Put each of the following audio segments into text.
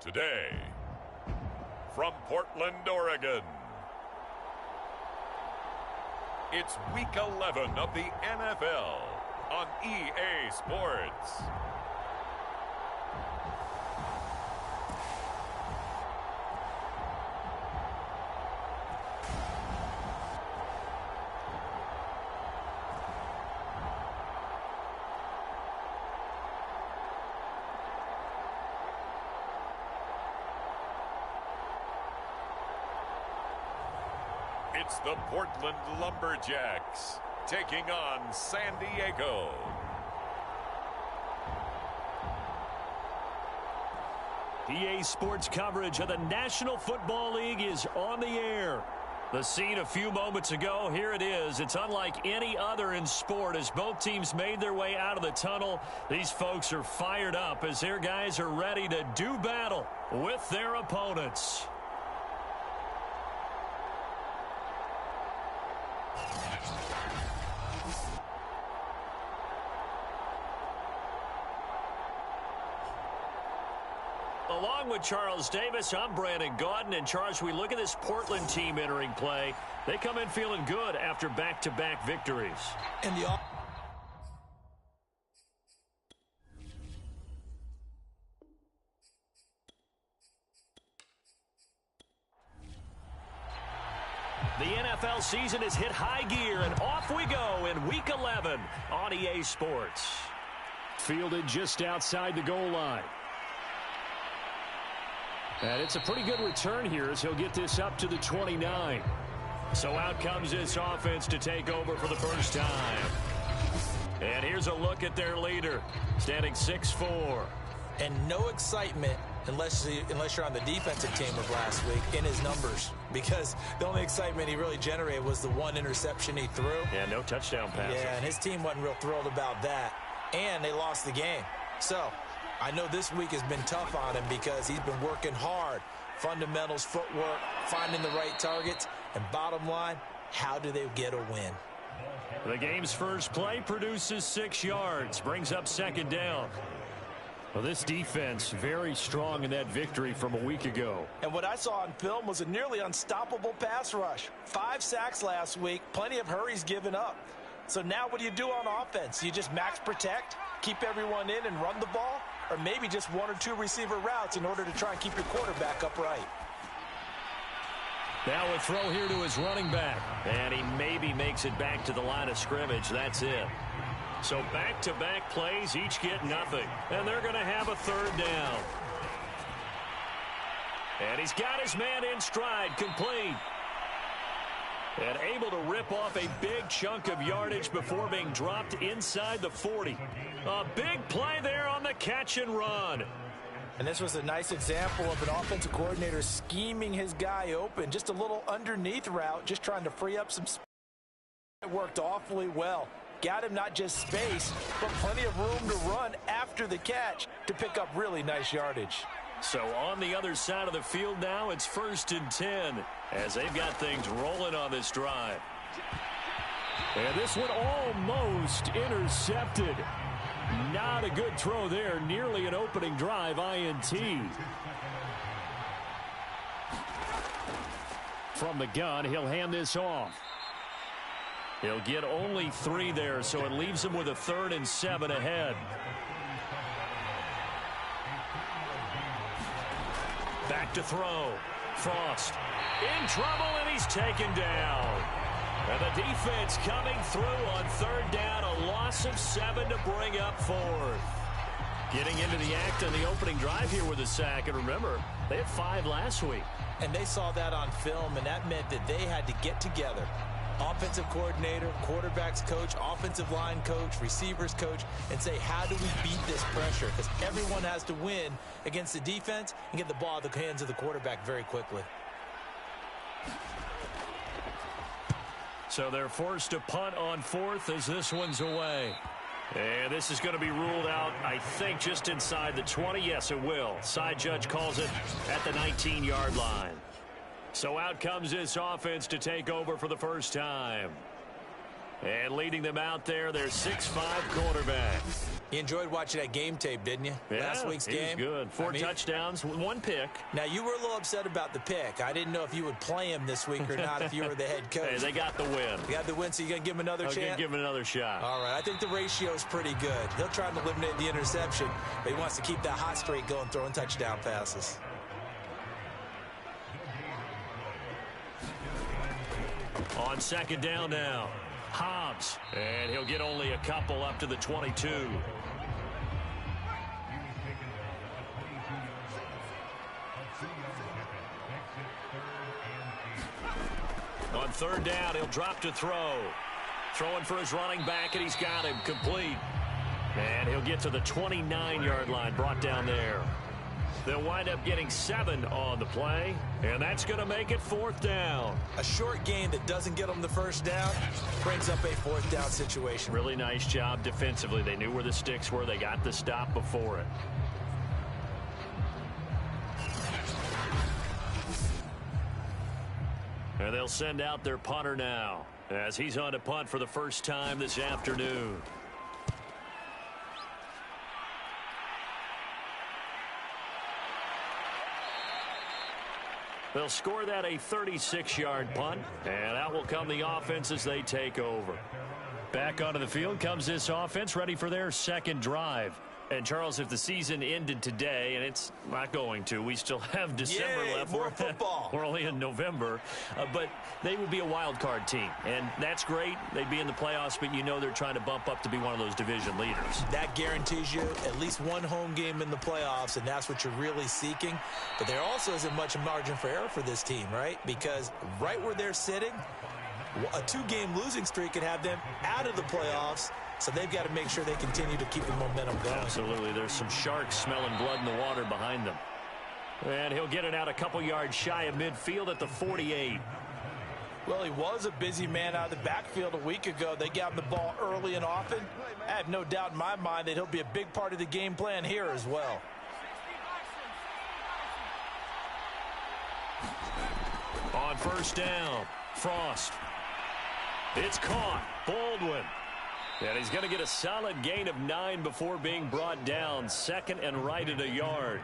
Today, from Portland, Oregon, it's Week 11 of the NFL on EA Sports. It's the Portland Lumberjacks taking on San Diego. EA Sports coverage of the National Football League is on the air. The scene a few moments ago, here it is. It's unlike any other in sport as both teams made their way out of the tunnel. These folks are fired up as their guys are ready to do battle with their opponents. Along with Charles Davis, I'm Brandon Gaudin. And Charles, we look at this Portland team entering play. They come in feeling good after back-to-back victories. And the NFL season has hit high gear, and off we go in Week 11 on EA Sports. Fielded just outside the goal line. And it's a pretty good return here as he'll get this up to the 29. So out comes this offense to take over for the first time. And here's a look at their leader, standing 6'4". And no excitement unless you're on the defensive team of last week in his numbers, because the only excitement he really generated was the one interception he threw. Yeah, no touchdown passes. Yeah, and his team wasn't real thrilled about that. And they lost the game. So I know this week has been tough on him because he's been working hard. Fundamentals, footwork, finding the right targets. And bottom line, how do they get a win? The game's first play produces 6 yards, brings up second down. Well, this defense very strong in that victory from a week ago. And what I saw on film was a nearly unstoppable pass rush. 5 sacks last week, plenty of hurries given up. So now what do you do on offense? You just max protect, keep everyone in and run the ball? Or maybe just 1 or 2 receiver routes in order to try and keep your quarterback upright. Now a throw here to his running back. And he maybe makes it back to the line of scrimmage. That's it. So back-to-back plays, each get nothing. And they're going to have a third down. And he's got his man in stride, complete. And able to rip off a big chunk of yardage before being dropped inside the 40. A big play there on the catch and run. And this was a nice example of an offensive coordinator scheming his guy open. Just a little underneath route, just trying to free up some space. It worked awfully well. Got him not just space, but plenty of room to run after the catch to pick up really nice yardage. So on the other side of the field now, it's 1st and 10 as they've got things rolling on this drive. And this one almost intercepted. Not a good throw there. Nearly an opening drive INT. From the gun, he'll hand this off. He'll get only 3 there, so it leaves him with a 3rd and 7 ahead. Back to throw. Frost in trouble, and he's taken down. And the defense coming through on 3rd down. A loss of 7 to bring up 4th. Getting into the act on the opening drive here with a sack. And remember, they had 5 last week. And they saw that on film, and that meant that they had to get together. Offensive coordinator, quarterbacks coach, offensive line coach, receivers coach, and say, how do we beat this pressure? Because everyone has to win against the defense and get the ball out of the hands of the quarterback very quickly. So they're forced to punt on 4th as this one's away. And this is going to be ruled out, I think, just inside the 20. Yes, it will. Side judge calls it at the 19-yard line. So out comes this offense to take over for the first time. And leading them out there, their 6'5 quarterback. You enjoyed watching that game tape, didn't you? Yeah, Last week's game. He was good. Four touchdowns, one pick. Now, you were a little upset about the pick. I didn't know if you would play him this week or not if you were the head coach. Hey, they got the win. They got the win, so you're going to give him another chance? I'm going to give him another shot. All right. I think the ratio is pretty good. He'll try to eliminate the interception, but he wants to keep that hot streak going, throwing touchdown passes. On second down now, Hobbs, and he'll get only a couple up to the 22. On third down, he'll drop to throw. Throwing for his running back, and he's got him complete. And he'll get to the 29-yard line, brought down there. They'll wind up getting 7 on the play, and that's going to make it fourth down. A short gain that doesn't get them the first down brings up a fourth down situation. Really nice job defensively. They knew where the sticks were. They got the stop before it. And they'll send out their punter now as he's on to punt for the first time this afternoon. They'll score that a 36-yard punt, and out will come the offense as they take over. Back onto the field comes this offense, ready for their second drive. And, Charles, if the season ended today, and it's not going to, we still have December left. More football. We're only in November. But they would be a wild card team, and that's great. They'd be in the playoffs, but you know they're trying to bump up to be one of those division leaders. That guarantees you at least one home game in the playoffs, and that's what you're really seeking. But there also isn't much margin for error for this team, right? Because right where they're sitting, a 2-game losing streak could have them out of the playoffs. So they've got to make sure they continue to keep the momentum going. Absolutely. There's some sharks smelling blood in the water behind them. And he'll get it out a couple yards shy of midfield at the 48. Well, he was a busy man out of the backfield a week ago. They got him the ball early and often. I have no doubt in my mind that he'll be a big part of the game plan here as well. On first down, Frost. It's caught. Baldwin. And he's going to get a solid gain of 9 before being brought down. Second and right at a yard.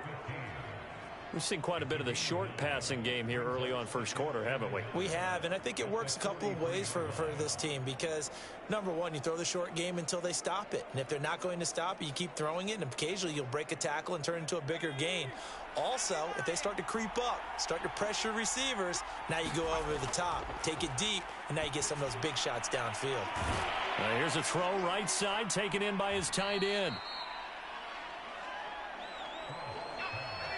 We've seen quite a bit of the short passing game here early on first quarter, haven't we? We have, and I think it works a couple of ways for this team because, number one, you throw the short game until they stop it. And if they're not going to stop it, you keep throwing it, and occasionally you'll break a tackle and turn it into a bigger gain. Also, if they start to creep up, start to pressure receivers, now you go over the top, take it deep, and now you get some of those big shots downfield. Here's a throw right side, taken in by his tight end.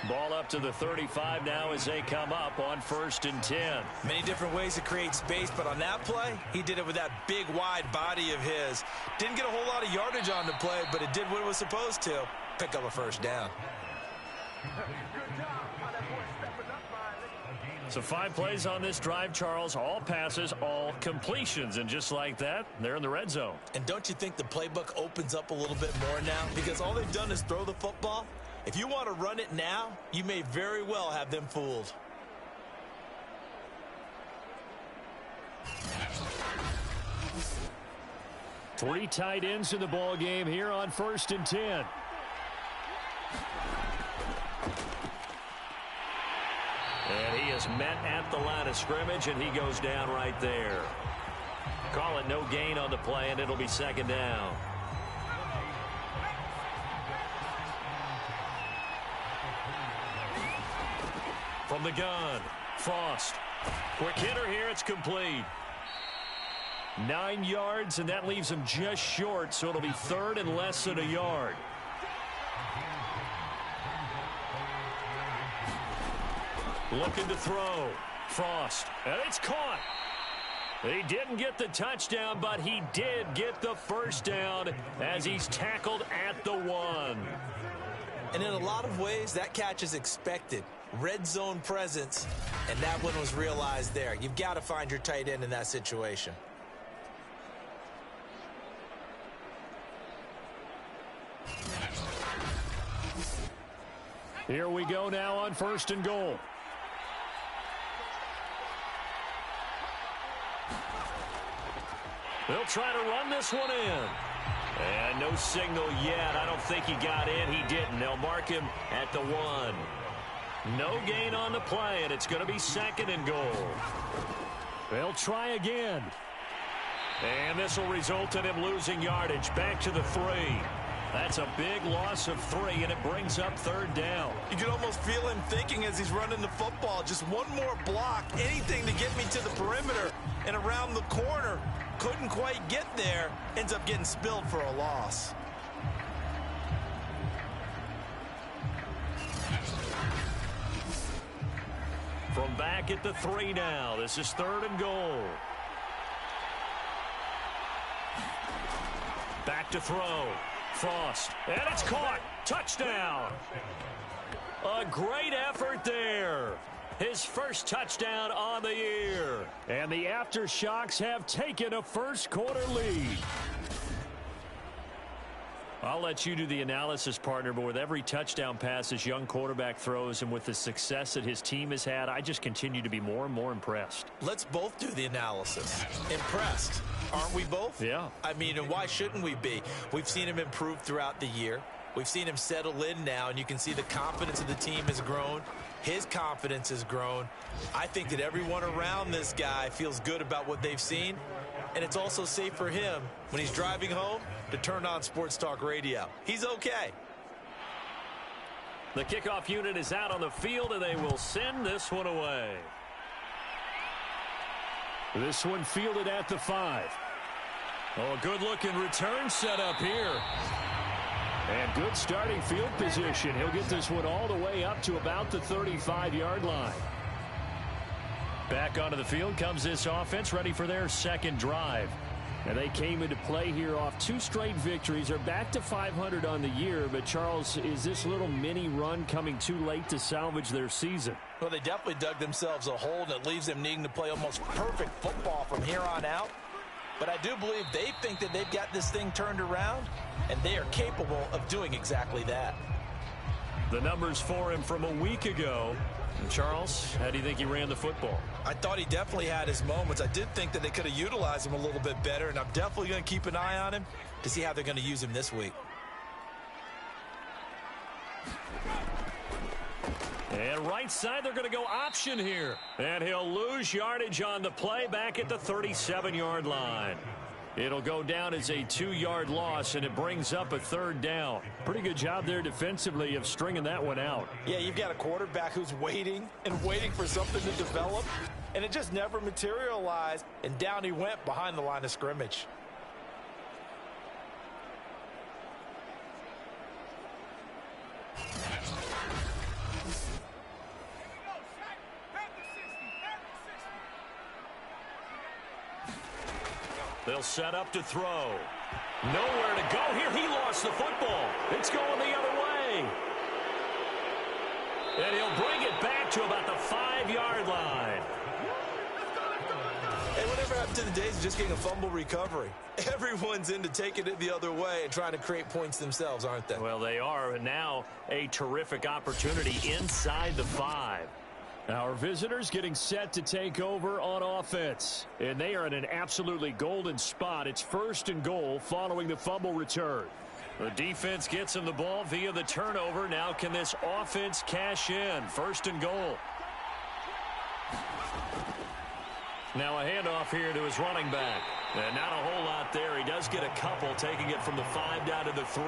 Ball up to the 35 now as they come up on 1st and 10. Many different ways to create space, but on that play, he did it with that big, wide body of his. Didn't get a whole lot of yardage on the play, but it did what it was supposed to. Pick up a first down. So 5 plays on this drive, Charles. All passes, all completions. And just like that, they're in the red zone. And don't you think the playbook opens up a little bit more now? Because all they've done is throw the football. If you want to run it now, you may very well have them fooled. Three tight ends in the ball game here on 1st and 10. And he is met at the line of scrimmage, and he goes down right there. Call it no gain on the play, and it'll be 2nd down. From the gun, Frost. Quick hitter here, it's complete. 9 yards, and that leaves him just short, so it'll be 3rd and less than a yard. Looking to throw. Frost. And it's caught. He didn't get the touchdown, but he did get the first down as he's tackled at the 1. And in a lot of ways, that catch is expected. Red zone presence, and that one was realized there. You've got to find your tight end in that situation. Here we go now on 1st and goal. They'll try to run this one in. And no signal yet. I don't think he got in. He didn't. They'll mark him at the 1. No gain on the play, and it's going to be 2nd and goal. They'll try again. And this will result in him losing yardage. Back to the 3. That's a big loss of 3, and it brings up 3rd down. You can almost feel him thinking as he's running the football. Just one more block, anything to get me to the perimeter and around the corner. Couldn't quite get there. Ends up getting spilled for a loss. From back at the 3 now. This is 3rd and goal. Back to throw. Frost. And it's caught. Touchdown. A great effort there. His first touchdown on the year. And the Aftershocks have taken a first-quarter lead. I'll let you do the analysis, partner, but with every touchdown pass this young quarterback throws and with the success that his team has had, I just continue to be more and more impressed. Let's both do the analysis. Impressed. Aren't we both? Yeah. I mean, and why shouldn't we be? We've seen him improve throughout the year. We've seen him settle in now, and you can see the confidence of the team has grown. His confidence has grown. I think that everyone around this guy feels good about what they've seen, and it's also safe for him when he's driving home to turn on Sports Talk Radio. He's okay. The kickoff unit is out on the field, and they will send this one away. This one fielded at the 5. Oh, a good-looking return set up here. And good starting field position. He'll get this one all the way up to about the 35-yard line. Back onto the field comes this offense, ready for their 2nd drive. And they came into play here off 2 straight victories. They're back to 500 on the year. But, Charles, is this little mini run coming too late to salvage their season? Well, they definitely dug themselves a hole, and it leaves them needing to play almost perfect football from here on out. But I do believe they think that they've got this thing turned around, and they are capable of doing exactly that. The numbers for him from a week ago. And Charles, how do you think he ran the football? I thought he definitely had his moments. I did think that they could have utilized him a little bit better, and I'm definitely going to keep an eye on him to see how they're going to use him this week. And right side, they're going to go option here. And he'll lose yardage on the play back at the 37-yard line. It'll go down as a 2-yard loss, and it brings up a 3rd down. Pretty good job there defensively of stringing that one out. Yeah, you've got a quarterback who's waiting and waiting for something to develop, and it just never materialized, and down he went behind the line of scrimmage. They'll set up to throw. Nowhere to go here. He lost the football. It's going the other way. And he'll bring it back to about the 5-yard line. Hey, whatever happened to the days of just getting a fumble recovery? Everyone's into taking it the other way and trying to create points themselves, aren't they? Well, they are. And now a terrific opportunity inside the 5. Our visitors getting set to take over on offense. And they are in an absolutely golden spot. It's 1st and goal following the fumble return. The defense gets him the ball via the turnover. Now can this offense cash in? 1st and goal. Now a handoff here to his running back. And not a whole lot there. He does get a couple, taking it from the 5 down to the 3.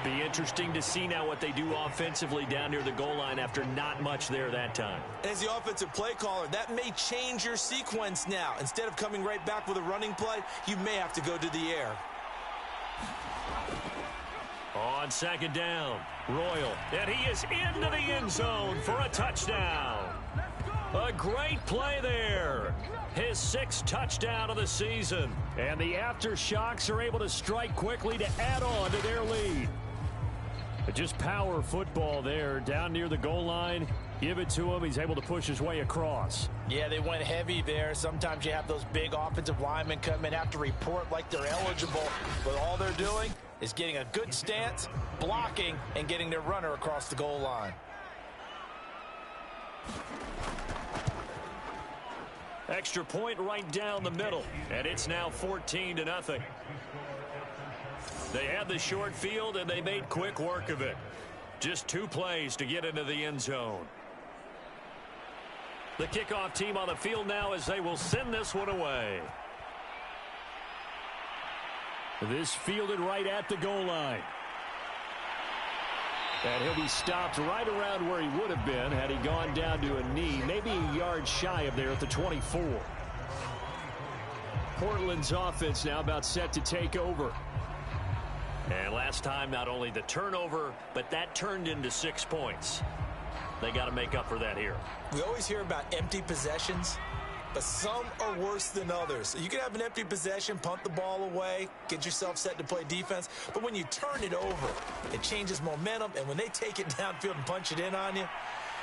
Be interesting to see now what they do offensively down near the goal line after not much there that time. As the offensive play caller, that may change your sequence now. Instead of coming right back with a running play, you may have to go to the air. On 2nd down, Royal. And he is into the end zone for a touchdown. A great play there. His 6th touchdown of the season. And the Aftershocks are able to strike quickly to add on to their lead. But just power football there down near the goal line. Give it to him. He's able to push his way across. Yeah, they went heavy there. Sometimes you have those big offensive linemen come in, have to report like they're eligible. But all they're doing is getting a good stance, blocking, and getting their runner across the goal line. Extra point right down the middle, and it's now 14-0. They had the short field, and they made quick work of it. Just 2 plays to get into the end zone. The kickoff team on the field now as they will send this one away. This fielded right at the goal line. And he'll be stopped right around where he would have been had he gone down to a knee, maybe a yard shy of there at the 24. Portland's offense now about set to take over. And last time, not only the turnover, but that turned into 6 points. They got to make up for that here. We always hear about empty possessions, but some are worse than others. You can have an empty possession, punt the ball away, get yourself set to play defense, but when you turn it over, it changes momentum, and when they take it downfield and punch it in on you,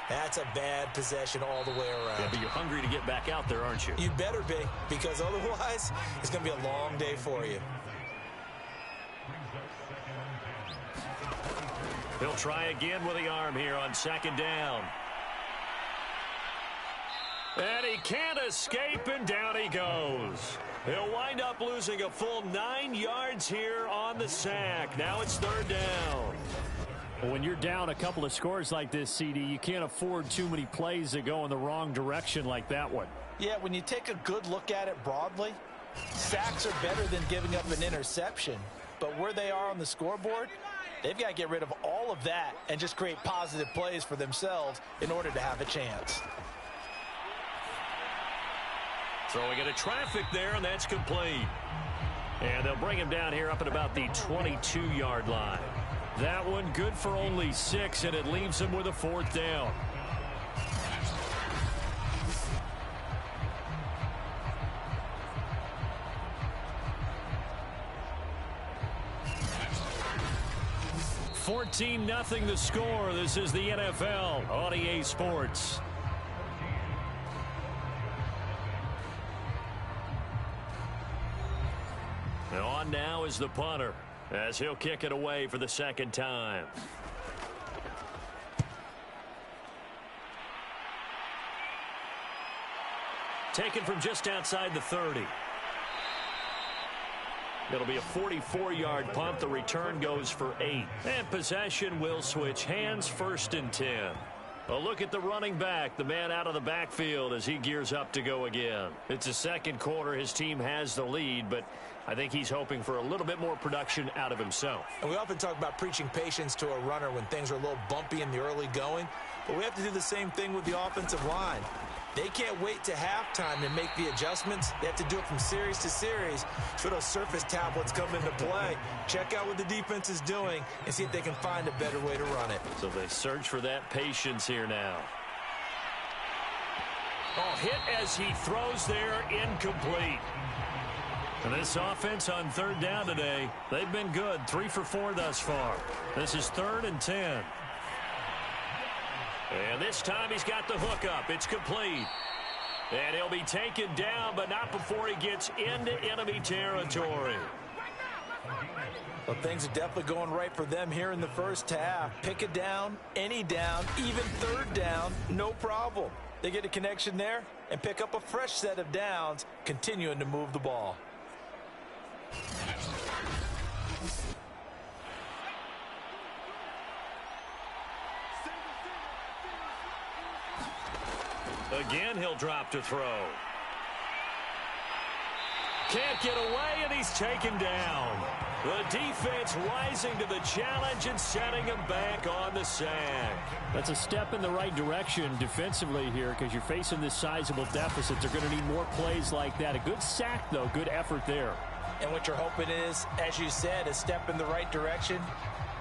that's a bad possession all the way around. Yeah, but you're hungry to get back out there, aren't you? You better be, because otherwise, it's going to be a long day for you. He'll try again with the arm here on 2nd down. And he can't escape, and down he goes. He'll wind up losing a full 9 yards here on the sack. Now it's 3rd down. When you're down a couple of scores like this, CD, you can't afford too many plays that go in the wrong direction like that one. Yeah, when you take a good look at it broadly, sacks are better than giving up an interception. But where they are on the scoreboard, they've got to get rid of all of that and just create positive plays for themselves in order to have a chance. Throwing into traffic there, and that's complete. And they'll bring him down here up at about the 22-yard line. That one good for only 6, and it leaves him with a 4th down. $14-0 the score. This is the NFL on EA Sports. And on now is the punter as he'll kick it away for the 2nd time. Taken from just outside the 30. It'll be a 44-yard punt. The return goes for 8. And possession will switch hands, 1st and 10. A look at the running back, the man out of the backfield as he gears up to go again. It's a 2nd quarter. His team has the lead, but I think he's hoping for a little bit more production out of himself. And we often talk about preaching patience to a runner when things are a little bumpy in the early going, but we have to do the same thing with the offensive line. They can't wait to halftime to make the adjustments. They have to do it from series to series so those surface tablets come into play. Check out what the defense is doing and see if they can find a better way to run it. So they search for that patience here now. Oh, hit as he throws there, incomplete. And this offense on 3rd down today, they've been good. 3 for 4 thus far. This is 3rd and 10. And this time he's got the hook up. It's complete. And he'll be taken down, but not before he gets into enemy territory. Well, things are definitely going right for them here in the first half. Pick a down, any down, even 3rd down, no problem. They get a connection there and pick up a fresh set of downs, continuing to move the ball. Again, he'll drop to throw. Can't get away, and he's taken down. The defense rising to the challenge and setting him back on the sack. That's a step in the right direction defensively here because you're facing this sizable deficit. They're going to need more plays like that. A good sack, though. Good effort there. And what you're hoping is, as you said, a step in the right direction,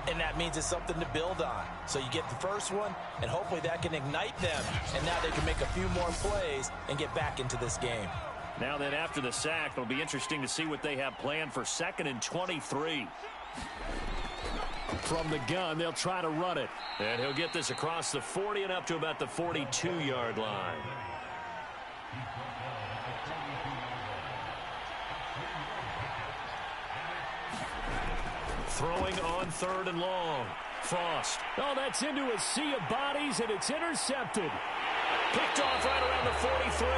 and that means it's something to build on. So you get the first one, and hopefully that can ignite them, and now they can make a few more plays and get back into this game. Now then, after the sack, it'll be interesting to see what they have planned for 2nd and 23. From the gun, they'll try to run it. And he'll get this across the 40 and up to about the 42-yard line. Throwing on 3rd and long. Frost. Oh, that's into a sea of bodies, and it's intercepted. Picked off right around the 43.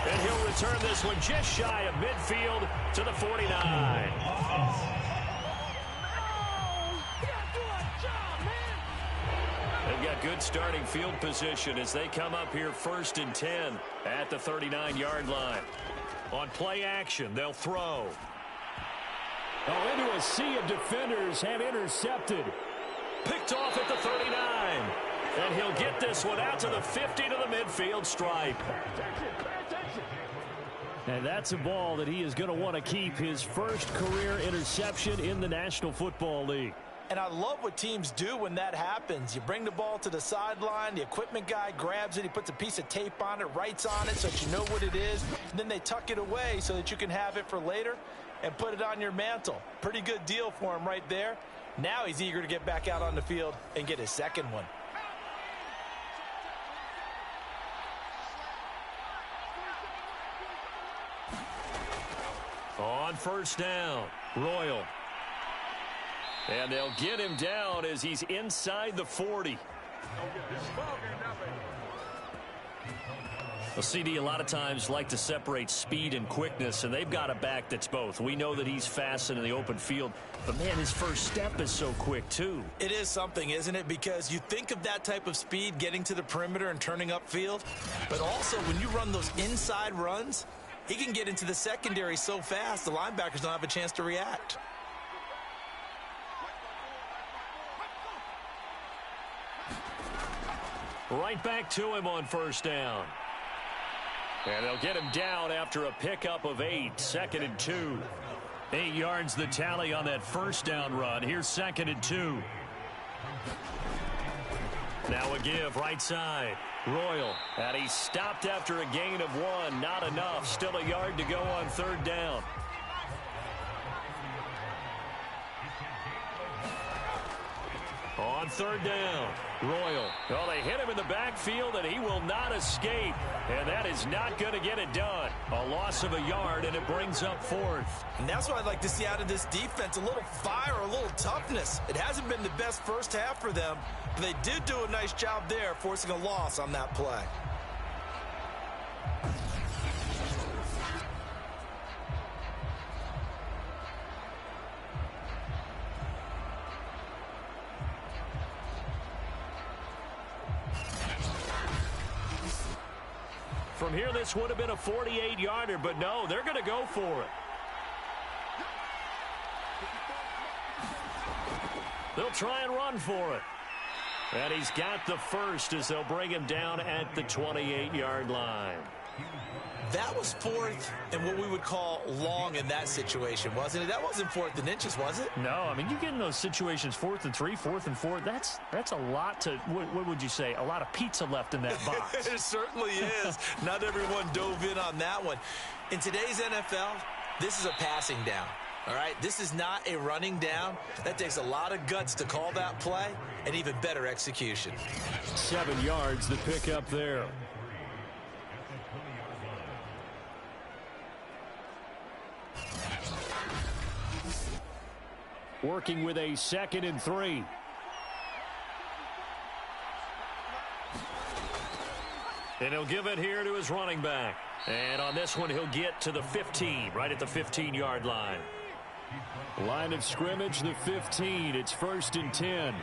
And he'll return this one just shy of midfield to the 49. They've got good starting field position as they come up here 1st and 10 at the 39-yard line. On play action, they'll throw. Oh, into a sea of defenders have intercepted. Picked off at the 39. And he'll get this one out to the 50 to the midfield stripe. And that's a ball that he is going to want to keep, his first career interception in the National Football League. And I love what teams do when that happens. You bring the ball to the sideline, the equipment guy grabs it, he puts a piece of tape on it, writes on it so that you know what it is, and then they tuck it away so that you can have it for later and put it on your mantle. Pretty good deal for him right there. Now he's eager to get back out on the field and get his second one. On 1st down, Royal. And they'll get him down as he's inside the 40. Well, CD, a lot of times like to separate speed and quickness, and they've got a back that's both. We know that he's fast in the open field, but, man, his first step is so quick, too. It is something, isn't it? Because you think of that type of speed getting to the perimeter and turning upfield, but also when you run those inside runs, he can get into the secondary so fast the linebackers don't have a chance to react. Right back to him on 1st down. And they'll get him down after a pickup of 8. 2nd and 2. 8 yards the tally on that 1st down run. Here's 2nd and 2. Now a give right side. Royal. And he stopped after a gain of 1. Not enough. Still a yard to go on 3rd down. On 3rd down, Royal. Well, they hit him in the backfield, and he will not escape. And that is not going to get it done. A loss of a yard, and it brings up 4th. And that's what I'd like to see out of this defense, a little fire, a little toughness. It hasn't been the best first half for them, but they did do a nice job there, forcing a loss on that play. From here, this would have been a 48-yarder, but no, they're going to go for it. They'll try and run for it. And he's got the first as they'll bring him down at the 28-yard line. That was 4th and what we would call long in that situation, wasn't it? That wasn't 4th and inches, was it? No, I mean, you get in those situations 4th and 3, 4th and 4. That's a lot to, what would you say, a lot of pizza left in that box. It certainly is. Not everyone dove in on that one. In today's NFL, this is a passing down. All right, this is not a running down. That takes a lot of guts to call that play and even better execution. 7 yards the pick up there. Working with a 2nd and 3. And he'll give it here to his running back. And on this one, he'll get to the 15, right at the 15-yard line. Line of scrimmage, the 15. It's 1st and 10.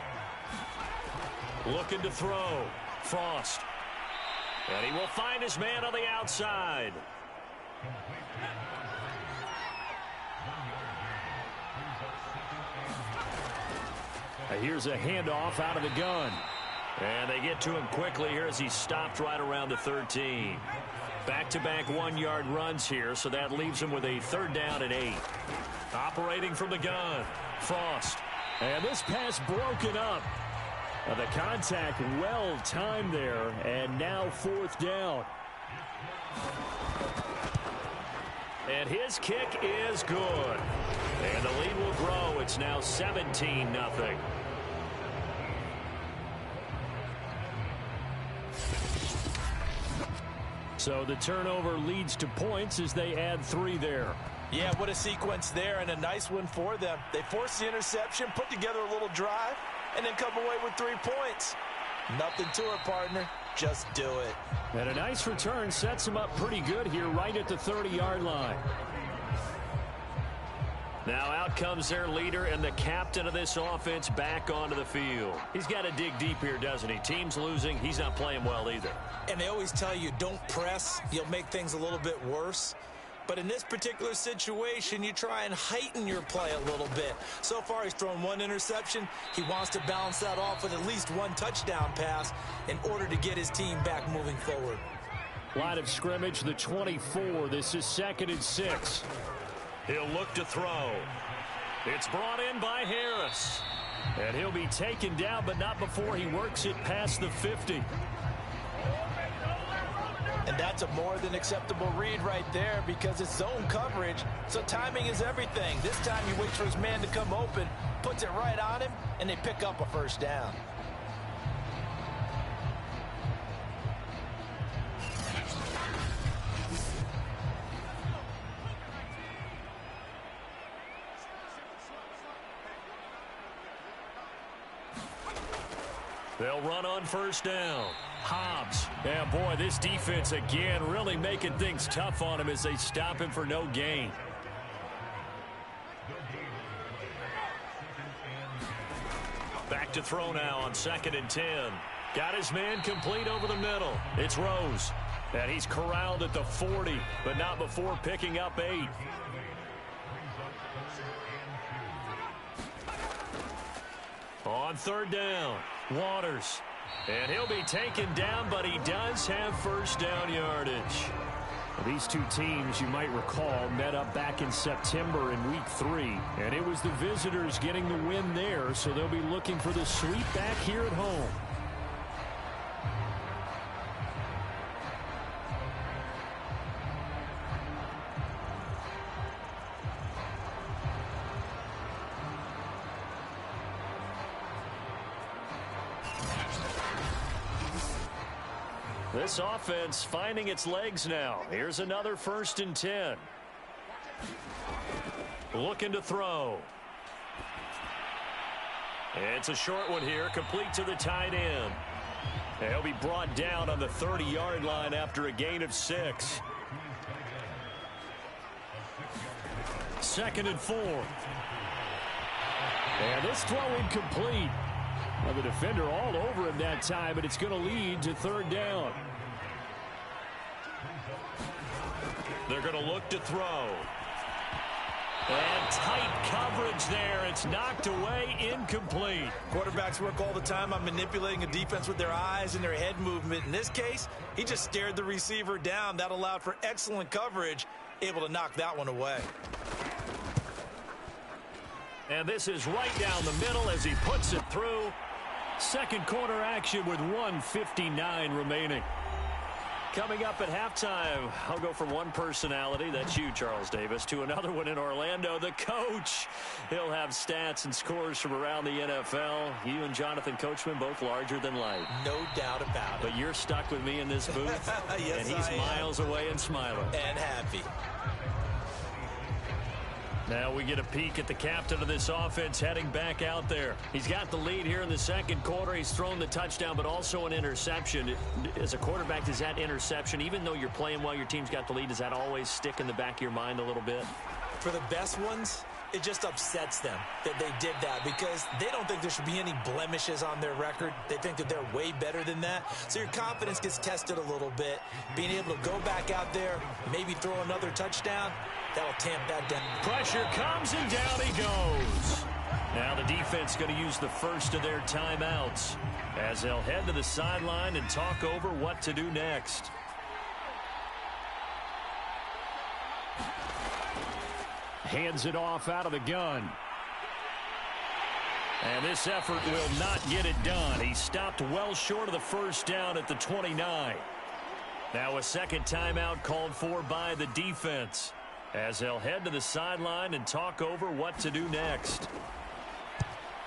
Looking to throw. Frost. And he will find his man on the outside. Here's a handoff out of the gun. And they get to him quickly here as he stopped right around the 13. Back-to-back 1-yard runs here, so that leaves him with a 3rd down and 8. Operating from the gun, Frost. And this pass broken up. The contact well timed there, and now 4th down. And his kick is good. And the lead will grow. It's now 17-0. So the turnover leads to points as they add 3 there. Yeah, what a sequence there, and a nice one for them. They forced the interception, put together a little drive, and then come away with 3 points. Nothing to it, partner. just do it. And a nice return sets him up pretty good here right at the 30-yard line. Now out comes their leader and the captain of this offense back onto the field. He's got to dig deep here, doesn't he? Team's losing. He's not playing well either. And they always tell you, don't press. You'll make things a little bit worse. But in this particular situation, you try and heighten your play a little bit. So far, he's thrown one interception. He wants to balance that off with at least one touchdown pass in order to get his team back moving forward. Line of scrimmage, the 24. This is 2nd and 6. He'll look to throw. It's brought in by Harris. And he'll be taken down, but not before he works it past the 50. And that's a more than acceptable read right there because it's zone coverage, so timing is everything. This time he waits for his man to come open, puts it right on him, and they pick up a first down. They'll run on first down. Hobbs. Yeah, boy, this defense again really making things tough on him as they stop him for no gain. Back to throw now on 2nd and 10. Got his man complete over the middle. It's Rose. And he's corralled at the 40, but not before picking up 8. On 3rd down, Waters. And he'll be taken down, but he does have first down yardage. These two teams, you might recall, met up back in September in Week 3. And it was the visitors getting the win there, so they'll be looking for the sweep back here at home. This offense finding its legs now. Here's another 1st and 10. Looking to throw. It's a short one here, complete to the tight end. He'll be brought down on the 30-yard line after a gain of 6. 2nd and 4. And this throw incomplete. Well, the defender all over him that time, but it's going to lead to 3rd down. They're going to look to throw. And tight coverage there. It's knocked away, incomplete. Quarterbacks work all the time on manipulating a defense with their eyes and their head movement. In this case, he just stared the receiver down. That allowed for excellent coverage, able to knock that one away. And this is right down the middle as he puts it through. Second quarter action with 1:59 remaining. Coming up at halftime, I'll go from one personality, that's you, Charles Davis, to another one in Orlando, the coach. He'll have stats and scores from around the NFL. You and Jonathan Coachman both larger than life. No doubt about it. But you're stuck with me in this booth, yes, and he's miles away and smiling. And happy. Now we get a peek at the captain of this offense heading back out there. He's got the lead here in the second quarter. He's thrown the touchdown, but also an interception. As a quarterback, does that interception, even though you're playing well, your team's got the lead, does that always stick in the back of your mind a little bit? For the best ones, it just upsets them that they did that because they don't think there should be any blemishes on their record. They think that they're way better than that. So your confidence gets tested a little bit. Being able to go back out there, maybe throw another touchdown, that'll tamp that down. Pressure comes and down he goes. Now the defense going to use the first of their timeouts as they'll head to the sideline and talk over what to do next. Hands it off out of the gun. And this effort will not get it done. He stopped well short of the first down at the 29. Now a second timeout called for by the defense as they'll head to the sideline and talk over what to do next.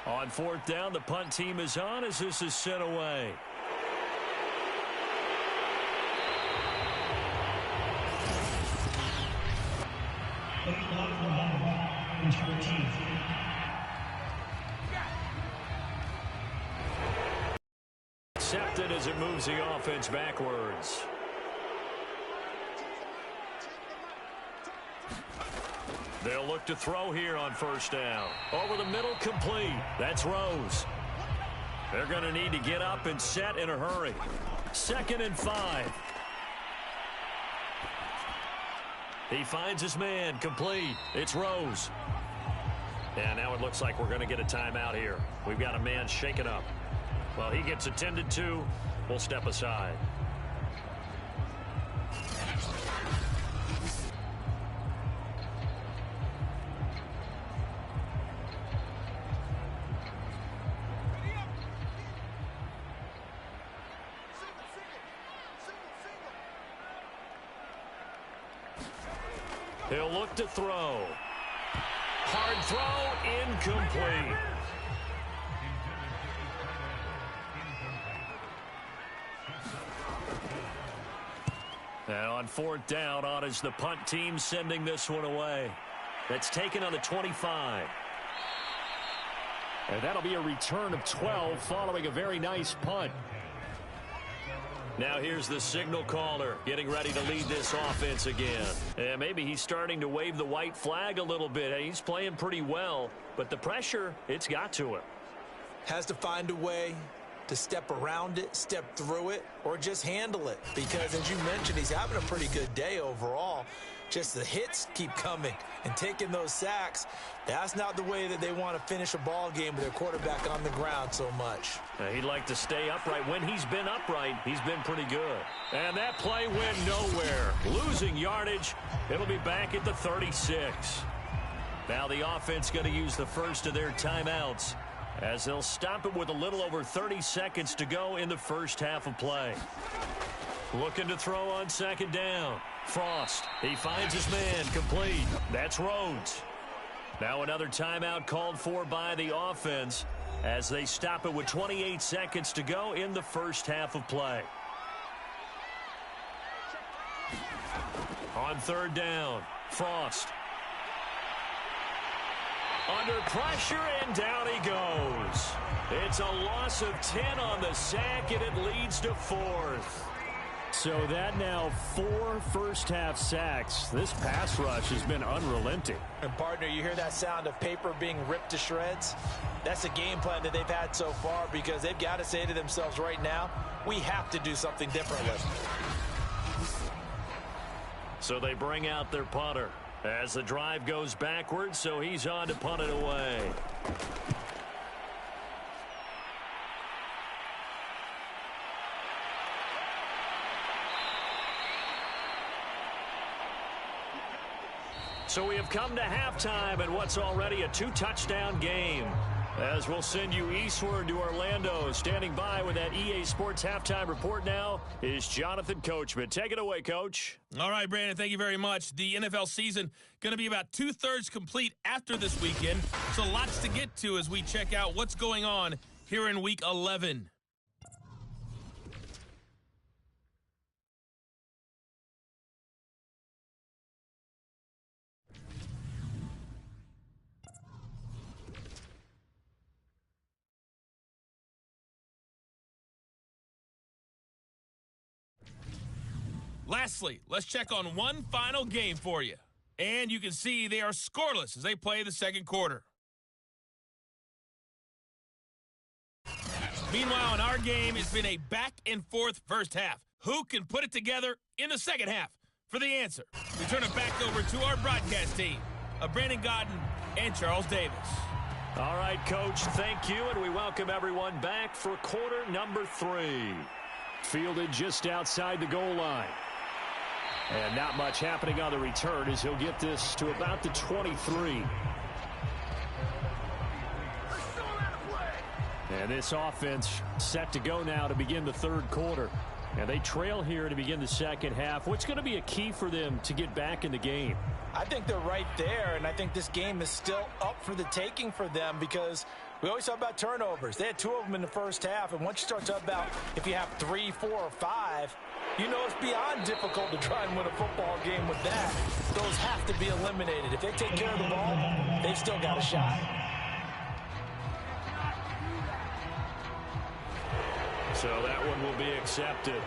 On fourth down, the punt team is on as this is sent away. Accepted as as it moves the offense backwards. They'll look to throw here on first down. Over the middle, complete. That's Rose. They're going to need to get up and set in a hurry. 2nd and 5. He finds his man, complete. It's Rose. And now it looks like we're going to get a timeout here. We've got a man shaken up. Well, he gets attended to. We'll step aside. He'll look to throw. Hard throw, incomplete. And on 4th down, on is the punt team sending this one away. That's taken on the 25. And that'll be a return of 12 following a very nice punt. Now here's the signal caller getting ready to lead this offense again. And maybe he's starting to wave the white flag a little bit. He's playing pretty well, but the pressure, it's got to him. Has to find a way to step around it, step through it, or just handle it. Because as you mentioned, he's having a pretty good day overall. Just the hits keep coming and taking those sacks. That's not the way that they want to finish a ball game with their quarterback on the ground so much. He'd like to stay upright. When he's been upright, he's been pretty good. And that play went nowhere. Losing yardage. It'll be back at the 36. Now the offense going to use the first of their timeouts as they'll stop it with a little over 30 seconds to go in the first half of play. Looking to throw on 2nd down. Frost, he finds his man, complete. That's Rhodes. Now another timeout called for by the offense as they stop it with 28 seconds to go in the first half of play. On 3rd down, Frost. Under pressure, and down he goes. It's a loss of 10 on the sack, and it leads to 4th. So that now 4 first-half sacks. This pass rush has been unrelenting. And, partner, you hear that sound of paper being ripped to shreds? That's the game plan that they've had so far because they've got to say to themselves right now, we have to do something differently. So they bring out their punter as the drive goes backwards, so he's on to punt it away. So we have come to halftime in what's already a 2-touchdown game. As we'll send you eastward to Orlando. Standing by with that EA Sports halftime report now is Jonathan Coachman. Take it away, Coach. All right, Brandon, thank you very much. The NFL season going to be about 2/3 complete after this weekend. So lots to get to as we check out what's going on here in Week 11. Lastly, let's check on one final game for you. And you can see they are scoreless as they play the second quarter. Meanwhile, in our game, it's been a back-and-forth first half. Who can put it together in the second half? For the answer, we turn it back over to our broadcast team of Brandon Godden and Charles Davis. All right, Coach, thank you, and we welcome everyone back for quarter number 3. Fielded just outside the goal line. And not much happening on the return as he'll get this to about the 23. And this offense set to go now to begin the third quarter. And they trail here to begin the second half. What's going to be a key for them to get back in the game? I think they're right there, and I think this game is still up for the taking for them because we always talk about turnovers. They had 2 of them in the first half, and once you start talking about if you have 3, 4, or 5, you know it's beyond difficult to try and win a football game with that. Those have to be eliminated. If they take care of the ball, they've still got a shot. So that one will be accepted.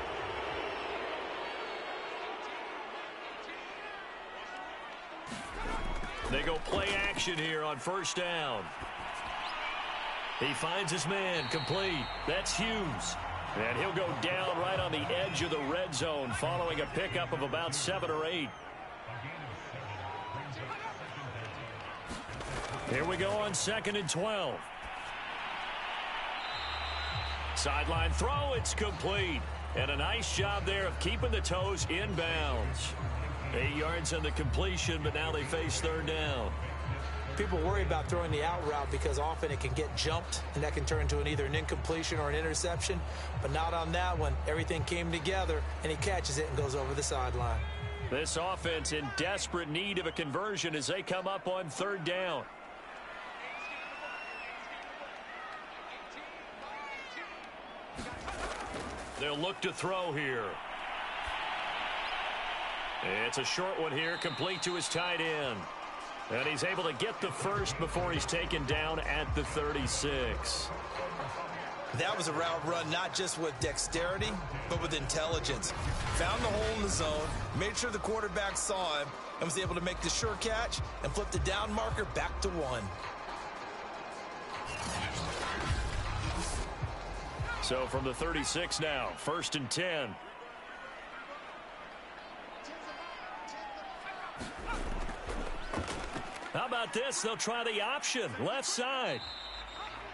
They go play action here on first down. He finds his man, complete. That's Hughes. And he'll go down right on the edge of the red zone following a pickup of about 7 or 8. Here we go on 2nd and 12. Sideline throw, it's complete. And a nice job there of keeping the toes inbounds. 8 yards on the completion, but now they face 3rd down. People worry about throwing the out route because often it can get jumped, and that can turn into either an incompletion or an interception. But not on that one. Everything came together, and he catches it and goes over the sideline. This offense in desperate need of a conversion as they come up on 3rd down. They'll look to throw here. It's a short one here, complete to his tight end. And he's able to get the first before he's taken down at the 36. That was a route run not just with dexterity, but with intelligence. Found the hole in the zone, made sure the quarterback saw him, and was able to make the sure catch and flip the down marker back to 1. So from the 36 now, 1st and 10. How about this? They'll try the option, left side.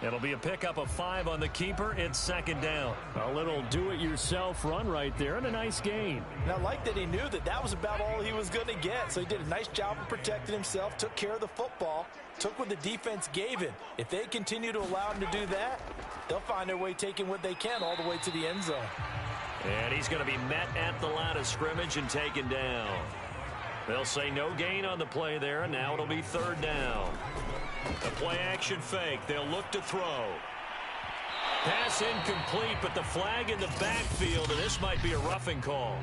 It'll be a pickup of 5 on the keeper. It's 2nd down. A little do-it-yourself run right there and a nice gain. And I like that he knew that that was about all he was going to get. So he did a nice job of protecting himself, took care of the football, took what the defense gave him. If they continue to allow him to do that, they'll find their way taking what they can all the way to the end zone. And he's going to be met at the line of scrimmage and taken down. They'll say no gain on the play there, and now it'll be 3rd down. The play action fake. They'll look to throw. Pass incomplete, but the flag in the backfield, and this might be a roughing call.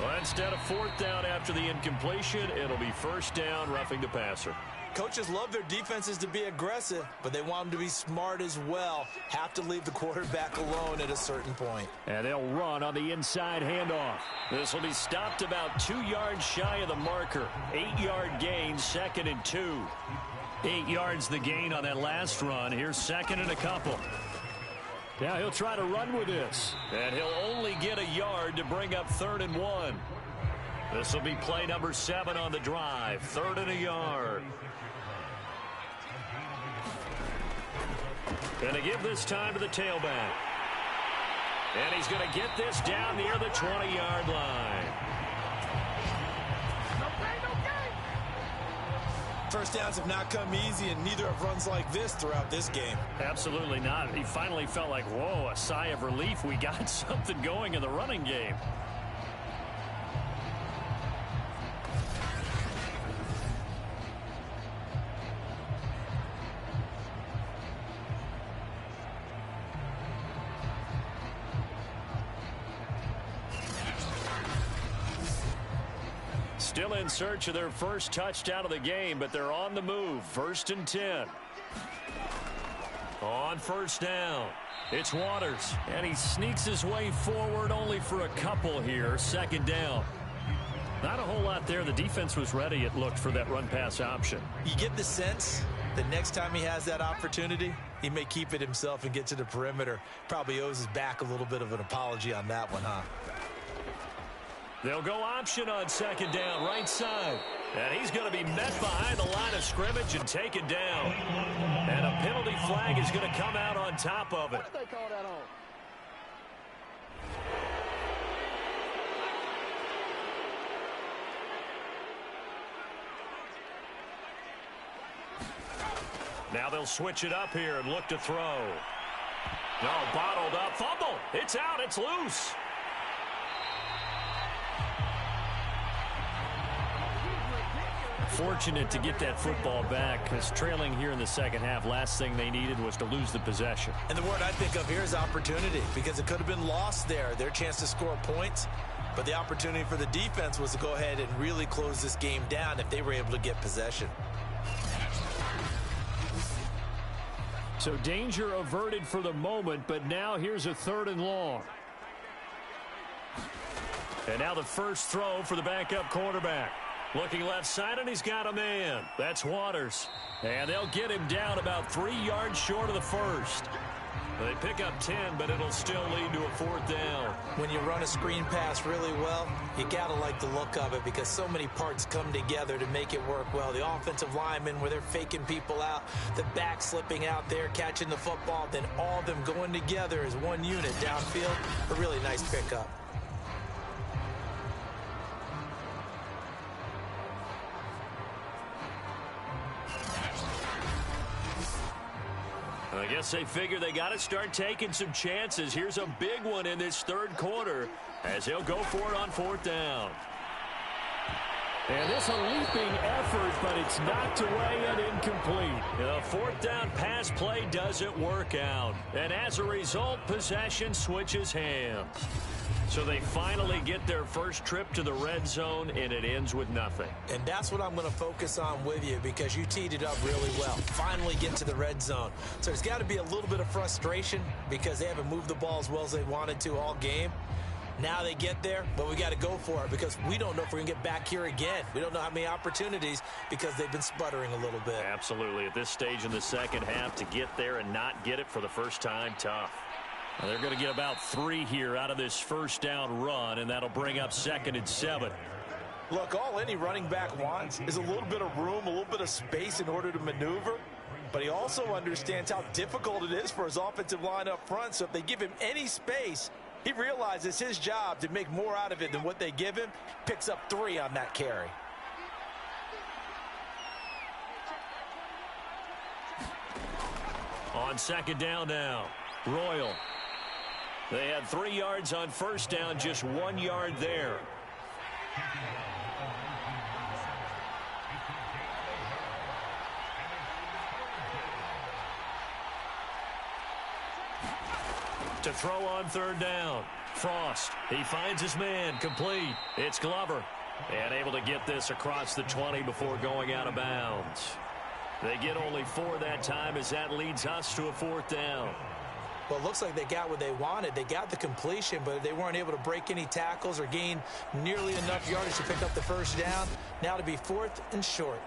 Well, instead of 4th down after the incompletion, it'll be 1st down, roughing the passer. Coaches love their defenses to be aggressive, but they want them to be smart as well. Have to leave the quarterback alone at a certain point. And they'll run on the inside handoff. This will be stopped about 2 yards shy of the marker. 8-yard gain, 2nd and 2. 8 yards the gain on that last run. Here's 2nd and a couple. Now he'll try to run with this. And he'll only get a yard to bring up 3rd and 1. This will be play number 7 on the drive. 3rd and a yard. Going to give this time to the tailback. And he's going to get this down near the 20-yard line. First downs have not come easy, and neither have runs like this throughout this game. Absolutely not. He finally felt like, whoa, a sigh of relief. We got something going in the running game. Still in search of their first touchdown of the game, but they're on the move. 1st and 10. On 1st down, it's Waters, and he sneaks his way forward only for a couple here. 2nd down. Not a whole lot there. The defense was ready, it looked, for that run-pass option. You get the sense that next time he has that opportunity, he may keep it himself and get to the perimeter. Probably owes his back a little bit of an apology on that one, huh? They'll go option on 2nd down, right side. And he's going to be met behind the line of scrimmage and taken down. And a penalty flag is going to come out on top of it. What did they call that on? Now they'll switch it up here and look to throw. No, bottled up. Fumble. It's out. It's loose. Fortunate to get that football back, because trailing here in the 2nd half, last thing they needed was to lose the possession. And the word I think of here is opportunity, because it could have been lost there. Their chance to score points. But the opportunity for the defense was to go ahead and really close this game down if they were able to get possession. So danger averted for the moment, but now here's a 3rd and long. And now the first throw for the backup quarterback. Looking left side, and he's got a man. That's Waters. And they'll get him down about 3 yards short of the first. They pick up 10, but it'll still lead to a 4th down. When you run a screen pass really well, you got to like the look of it because so many parts come together to make it work well. The offensive linemen, where they're faking people out, the back slipping out there, catching the football, then all of them going together as one unit downfield. A really nice pickup. I guess they figure they got to start taking some chances. Here's a big one in this 3rd quarter as he'll go for it on 4th down. And this a leaping effort, but it's knocked away and incomplete. The 4th down pass play doesn't work out. And as a result, possession switches hands. So they finally get their first trip to the red zone, and it ends with nothing. And that's what I'm going to focus on with you because you teed it up really well. Finally get to the red zone. So there's got to be a little bit of frustration because they haven't moved the ball as well as they wanted to all game. Now they get there, but we got to go for it because we don't know if we're going to get back here again. We don't know how many opportunities because they've been sputtering a little bit. Absolutely. At this stage in the second half, to get there and not get it for the first time, tough. Well, they're going to get about 3 here out of this first down run, and that'll bring up 2nd and 7. Look, all any running back wants is a little bit of room, a little bit of space in order to maneuver. But he also understands how difficult it is for his offensive line up front. So if they give him any space, he realizes his job to make more out of it than what they give him. Picks up 3 on that carry. On 2nd down now, Royal. They had 3 yards on first down, just 1 yard there. To throw on 3rd down, Frost. He finds his man, complete. It's Glover. And able to get this across the 20 before going out of bounds. They get only 4 that time as that leads us to a 4th down. Well, it looks like they got what they wanted. They got the completion, but they weren't able to break any tackles or gain nearly enough yardage to pick up the first down. Now to be 4th and short.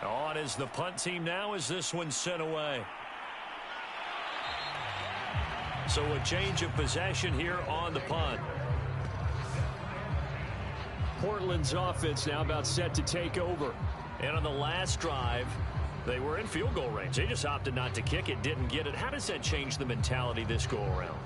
On is the punt team now as this one's sent away. So a change of possession here on the punt. Portland's offense now about set to take over. And on the last drive, they were in field goal range. They just opted not to kick it, didn't get it. How does that change the mentality this go around?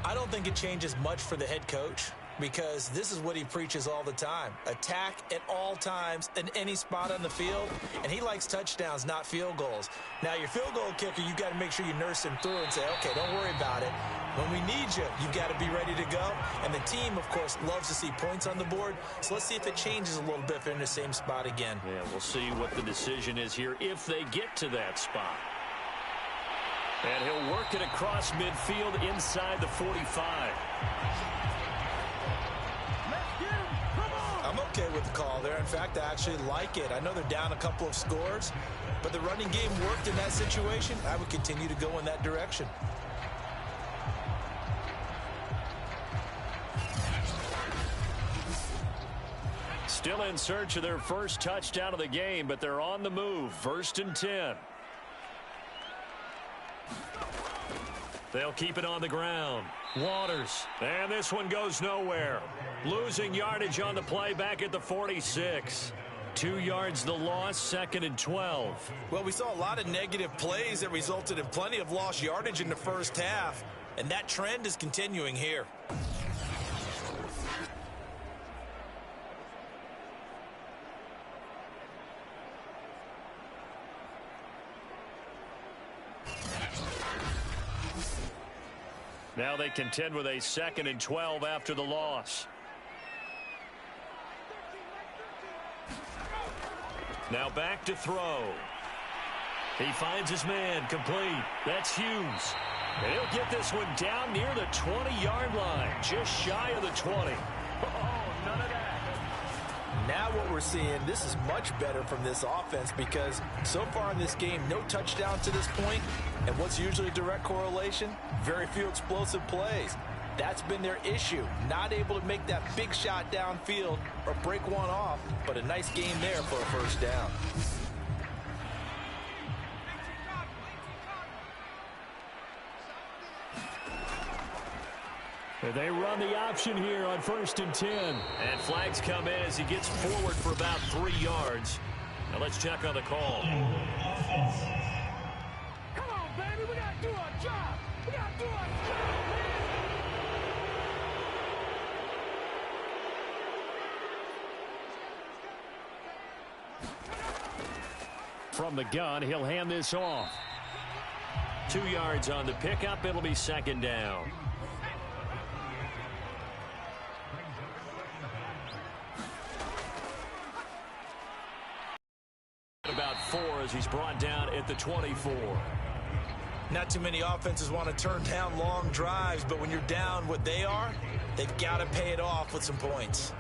I don't think it changes much for the head coach because this is what he preaches all the time. Attack at all times in any spot on the field, and he likes touchdowns, not field goals. Now, your field goal kicker, you've got to make sure you nurse him through and say, okay, don't worry about it. When we need you, you've got to be ready to go. And the team, of course, loves to see points on the board. So let's see if it changes a little bit if they're in the same spot again. Yeah, we'll see what the decision is here if they get to that spot. And he'll work it across midfield inside the 45. I'm okay with the call there. In fact, I actually like it. I know they're down a couple of scores, but the running game worked in that situation. I would continue to go in that direction. Still in search of their first touchdown of the game, but they're on the move. 1st and 10. They'll keep it on the ground. Waters. And this one goes nowhere. Losing yardage on the play back at the 46. 2 yards the loss, 2nd and 12. Well, we saw a lot of negative plays that resulted in plenty of lost yardage in the first half, and that trend is continuing here. Now they contend with a 2nd and 12 after the loss. Now back to throw. He finds his man, complete. That's Hughes. And he'll get this one down near the 20-yard line, just shy of the 20. Oh, none of that. Now what we're seeing, this is much better from this offense because so far in this game, no touchdown to this point. And what's usually a direct correlation? Very few explosive plays. That's been their issue. Not able to make that big shot downfield or break one off, but a nice game there for a first down. They run the option here on 1st and 10. And flags come in as he gets forward for about 3 yards. Now let's check on the call. Come on, baby. We got to do our job. We got to do our job, man. From the gun, he'll hand this off. 2 yards on the pickup. It'll be 2nd down. About 4 as he's brought down at the 24. Not too many offenses want to turn down long drives, but when you're down what they are, they've got to pay it off with some points.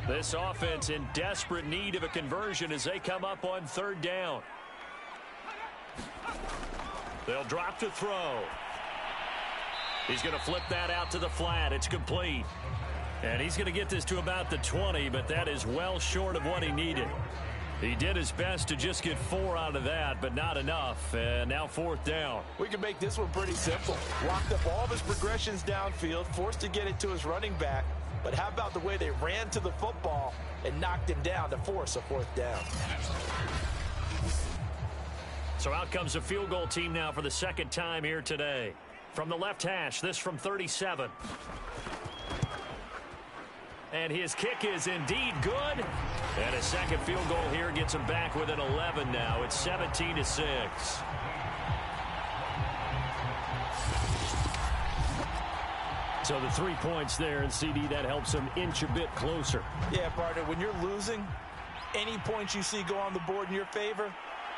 This offense in desperate need of a conversion as they come up on 3rd down. They'll drop to throw. He's going to flip that out to the flat. It's complete. And he's going to get this to about the 20, but that is well short of what he needed. He did his best to just get 4 out of that, but not enough. And now 4th down. We can make this one pretty simple. Locked up all of his progressions downfield, forced to get it to his running back. But how about the way they ran to the football and knocked him down to force a 4th down? So out comes a field goal team now for the 2nd time here today. From the left hash, this from 37. And his kick is indeed good. And a second field goal here gets him back within 11 now. It's 17-6. So the 3 points there, and CD, that helps him inch a bit closer. Yeah, partner, when you're losing, any points you see go on the board in your favor,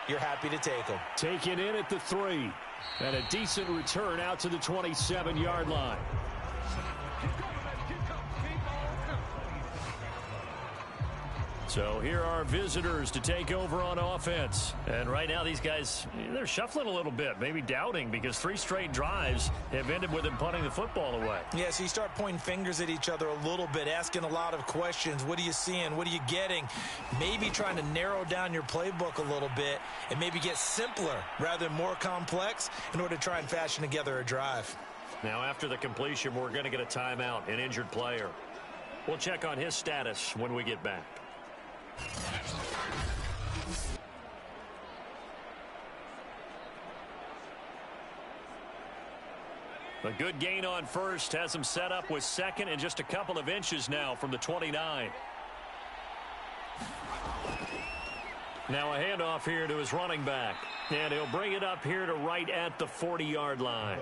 you're happy to take them. Taken in at the 3. And a decent return out to the 27-yard line. So here are visitors to take over on offense. And right now these guys, they're shuffling a little bit, maybe doubting, because 3 straight drives have ended with them punting the football away. Yeah, so you start pointing fingers at each other a little bit, asking a lot of questions. What are you seeing? What are you getting? Maybe trying to narrow down your playbook a little bit and maybe get simpler rather than more complex in order to try and fashion together a drive. Now after the completion, we're going to get a timeout, an injured player. We'll check on his status when we get back. A good gain on first has him set up with 2nd and just a couple of inches now from the 29. Now a handoff here to his running back. And he'll bring it up here to right at the 40-yard line.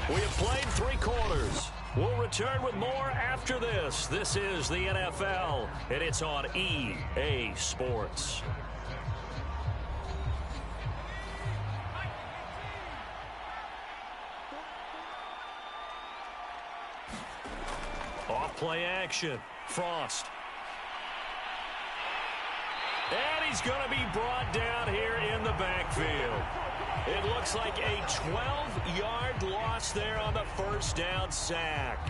We have played 3 quarters. We'll return with more after this. This is the NFL, and it's on EA Sports. Off-play action. Frost. And he's going to be brought down here in the backfield. It looks like a 12-yard loss there on the first down sack.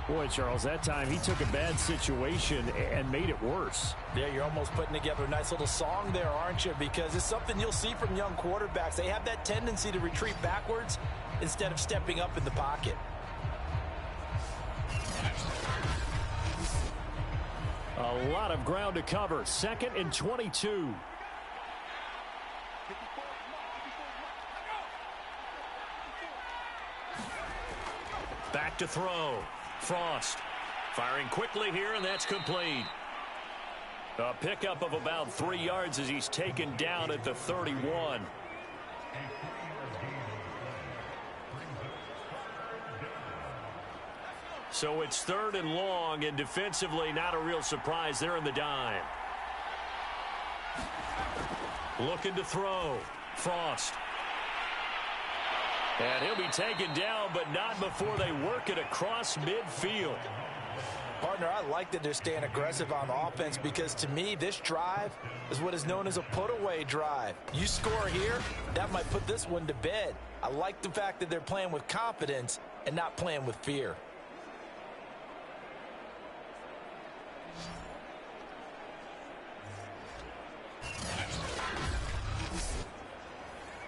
Boy, Charles, that time he took a bad situation and made it worse. Yeah, you're almost putting together a nice little song there, aren't you? Because it's something you'll see from young quarterbacks. They have that tendency to retreat backwards instead of stepping up in the pocket. A lot of ground to cover. 2nd and 22. Back to throw. Frost firing quickly here, and that's complete. A pickup of about 3 yards as he's taken down at the 31. So it's 3rd and long, and defensively not a real surprise. They're in the dime. Looking to throw. Frost. And he'll be taken down, but not before they work it across midfield. Partner, I like that they're staying aggressive on offense because, to me, this drive is what is known as a put-away drive. You score here, that might put this one to bed. I like the fact that they're playing with confidence and not playing with fear.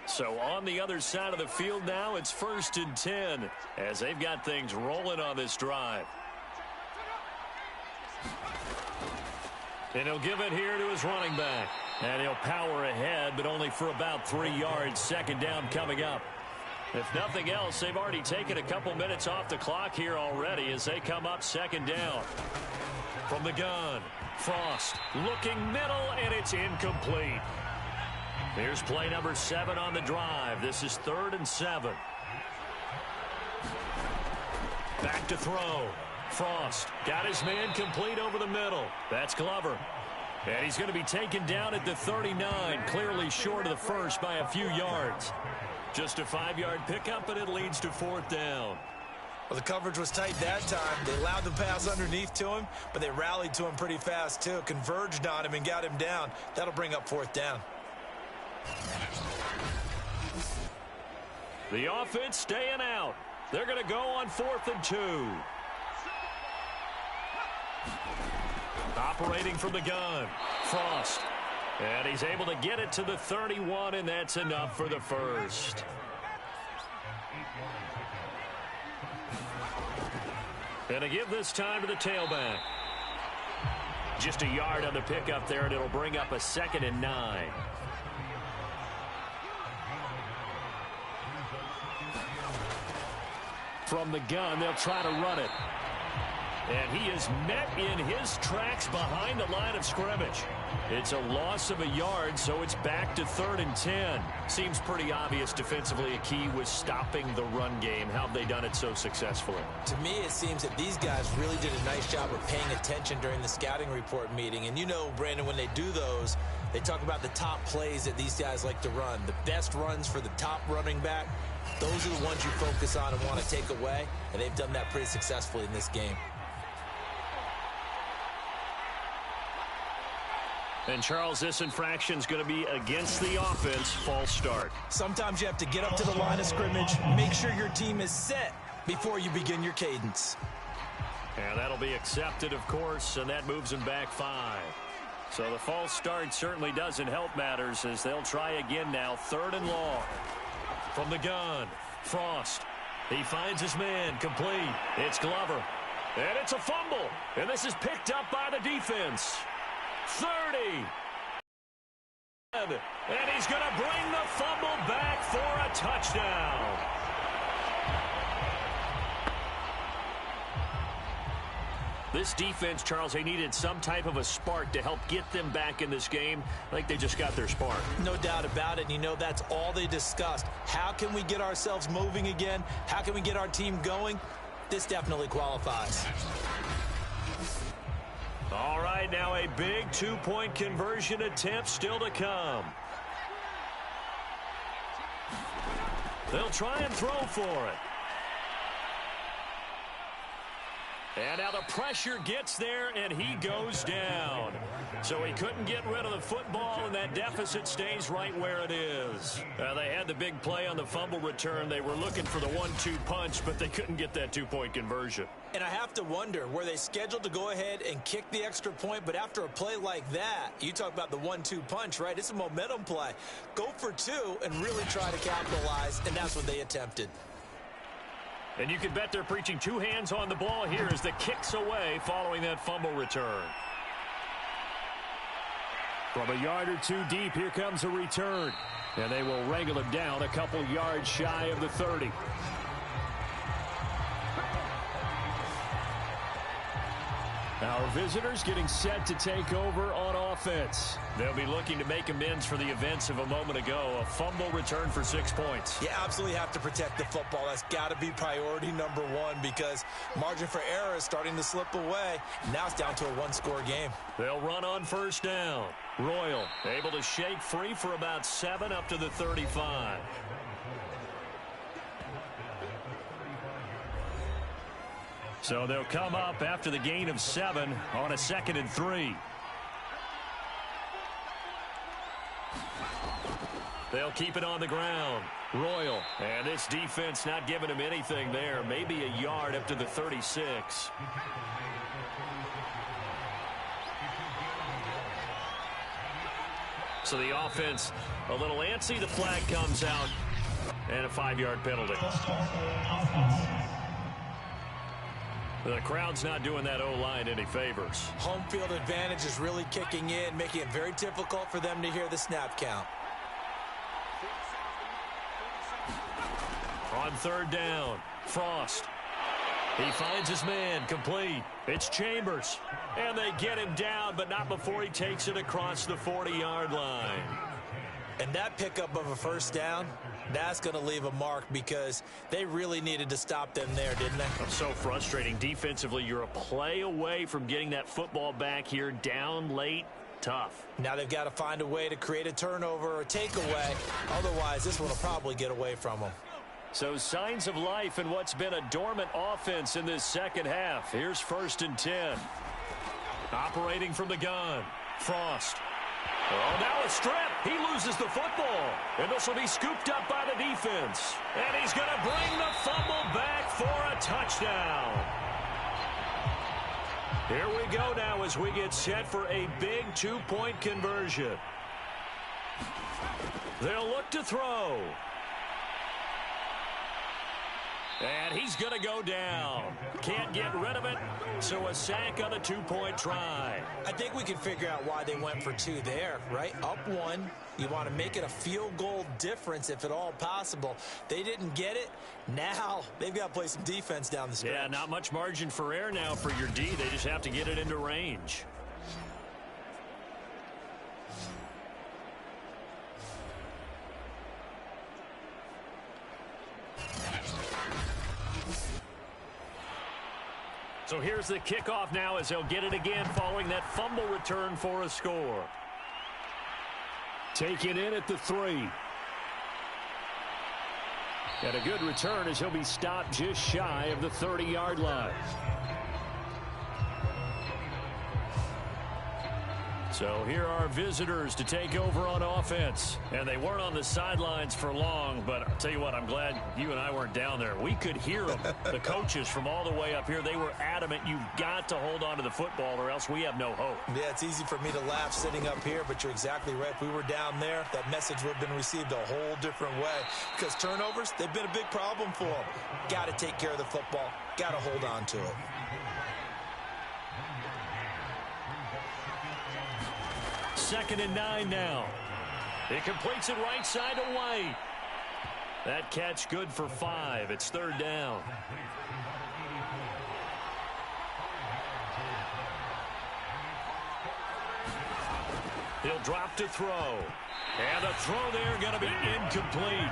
So on the other side of the field now, it's 1st and 10 as they've got things rolling on this drive. And he'll give it here to his running back. And he'll power ahead, but only for about 3 yards. 2nd down coming up. If nothing else, they've already taken a couple minutes off the clock here already as they come up 2nd down. From the gun, Frost looking middle, and it's incomplete. Here's play number 7 on the drive. This is 3rd and 7. Back to throw. Frost got his man complete over the middle. That's Glover. And he's going to be taken down at the 39, clearly short of the first by a few yards. Just a 5-yard pickup, and it leads to 4th down. Well, the coverage was tight that time. They allowed the pass underneath to him, but they rallied to him pretty fast, too. Converged on him and got him down. That'll bring up 4th down. The offense staying out. They're going to go on 4th and 2. Operating from the gun, Frost. And he's able to get it to the 31, and that's enough for the first. And to give this time to the tailback. Just a yard on the pickup there, and it'll bring up a 2nd and 9. From the gun, they'll try to run it. And he is met in his tracks behind the line of scrimmage. It's a loss of a yard, so it's back to 3rd and 10. Seems pretty obvious defensively a key was stopping the run game. How have they done it so successfully? To me, it seems that these guys really did a nice job of paying attention during the scouting report meeting. And you know, Brandon, when they do those, they talk about the top plays that these guys like to run. The best runs for the top running back, those are the ones you focus on and want to take away. And they've done that pretty successfully in this game. And, Charles, this infraction is going to be against the offense. False start. Sometimes you have to get up to the line of scrimmage, make sure your team is set before you begin your cadence. And that'll be accepted, of course, and that moves them back 5. So the false start certainly doesn't help matters as they'll try again now. 3rd and long. From the gun, Frost. He finds his man complete. It's Glover. And it's a fumble. And this is picked up by the defense. 30. And he's going to bring the fumble back for a touchdown. This defense, Charles, they needed some type of a spark to help get them back in this game. I think they just got their spark. No doubt about it. And you know, that's all they discussed. How can we get ourselves moving again? How can we get our team going? This definitely qualifies. All right, now a big 2-point conversion attempt still to come. They'll try and throw for it. And now the pressure gets there, and he goes down. So he couldn't get rid of the football, and that deficit stays right where it is. They had the big play on the fumble return. They were looking for the 1-2 punch, but they couldn't get that 2-point conversion. And I have to wonder, were they scheduled to go ahead and kick the extra point? But after a play like that, you talk about the 1-2 punch, right? It's a momentum play. Go for 2 and really try to capitalize, and that's what they attempted. And you can bet they're preaching 2 hands on the ball here as the kick's away following that fumble return. From a yard or 2 deep, here comes a return. And they will wrangle him down a couple yards shy of the 30. Our visitors getting set to take over on offense. They'll be looking to make amends for the events of a moment ago. A fumble return for 6 points. You absolutely have to protect the football. That's got to be priority number one because margin for error is starting to slip away. Now it's down to a one-score game. They'll run on first down. Royal able to shake free for about 7 up to the 35. So they'll come up after the gain of 7 on a 2nd and 3. They'll keep it on the ground. Royal. And this defense not giving him anything there. Maybe a yard up to the 36. So the offense a little antsy. The flag comes out. And a 5-yard penalty. The crowd's not doing that O-line any favors. Home field advantage is really kicking in, making it very difficult for them to hear the snap count. On 3rd down, Frost. He finds his man, complete. It's Chambers. And they get him down, but not before he takes it across the 40-yard line. And that pickup of a first down, that's going to leave a mark because they really needed to stop them there, didn't they? So frustrating. Defensively, you're a play away from getting that football back here down late. Tough. Now they've got to find a way to create a turnover or a takeaway. Otherwise, this one will probably get away from them. So signs of life in what's been a dormant offense in this second half. Here's 1st and 10. Operating from the gun. Frost. Oh, now a strip. He loses the football. And this will be scooped up by the defense. And he's going to bring the fumble back for a touchdown. Here we go now as we get set for a big 2-point conversion. They'll look to throw. And he's going to go down. Can't get rid of it, so a sack on a 2-point try. I think we can figure out why they went for 2 there, right? Up 1. You want to make it a field goal difference if at all possible. They didn't get it. Now they've got to play some defense down the stretch. Yeah, not much margin for error now for your D. They just have to get it into range. So here's the kickoff now as they'll get it again following that fumble return for a score. Take it in at the 3. And a good return as he'll be stopped just shy of the 30-yard line. So here are visitors to take over on offense. And they weren't on the sidelines for long, but I'll tell you what, I'm glad you and I weren't down there. We could hear them, the coaches from all the way up here. They were adamant, you've got to hold on to the football or else we have no hope. Yeah, it's easy for me to laugh sitting up here, but you're exactly right. If we were down there, that message would have been received a whole different way. Because turnovers, they've been a big problem for them. Got to take care of the football. Got to hold on to it. 2nd and 9 now. He completes it right side to White. That catch good for 5. It's 3rd down. He'll drop to throw. And the throw there going to be incomplete.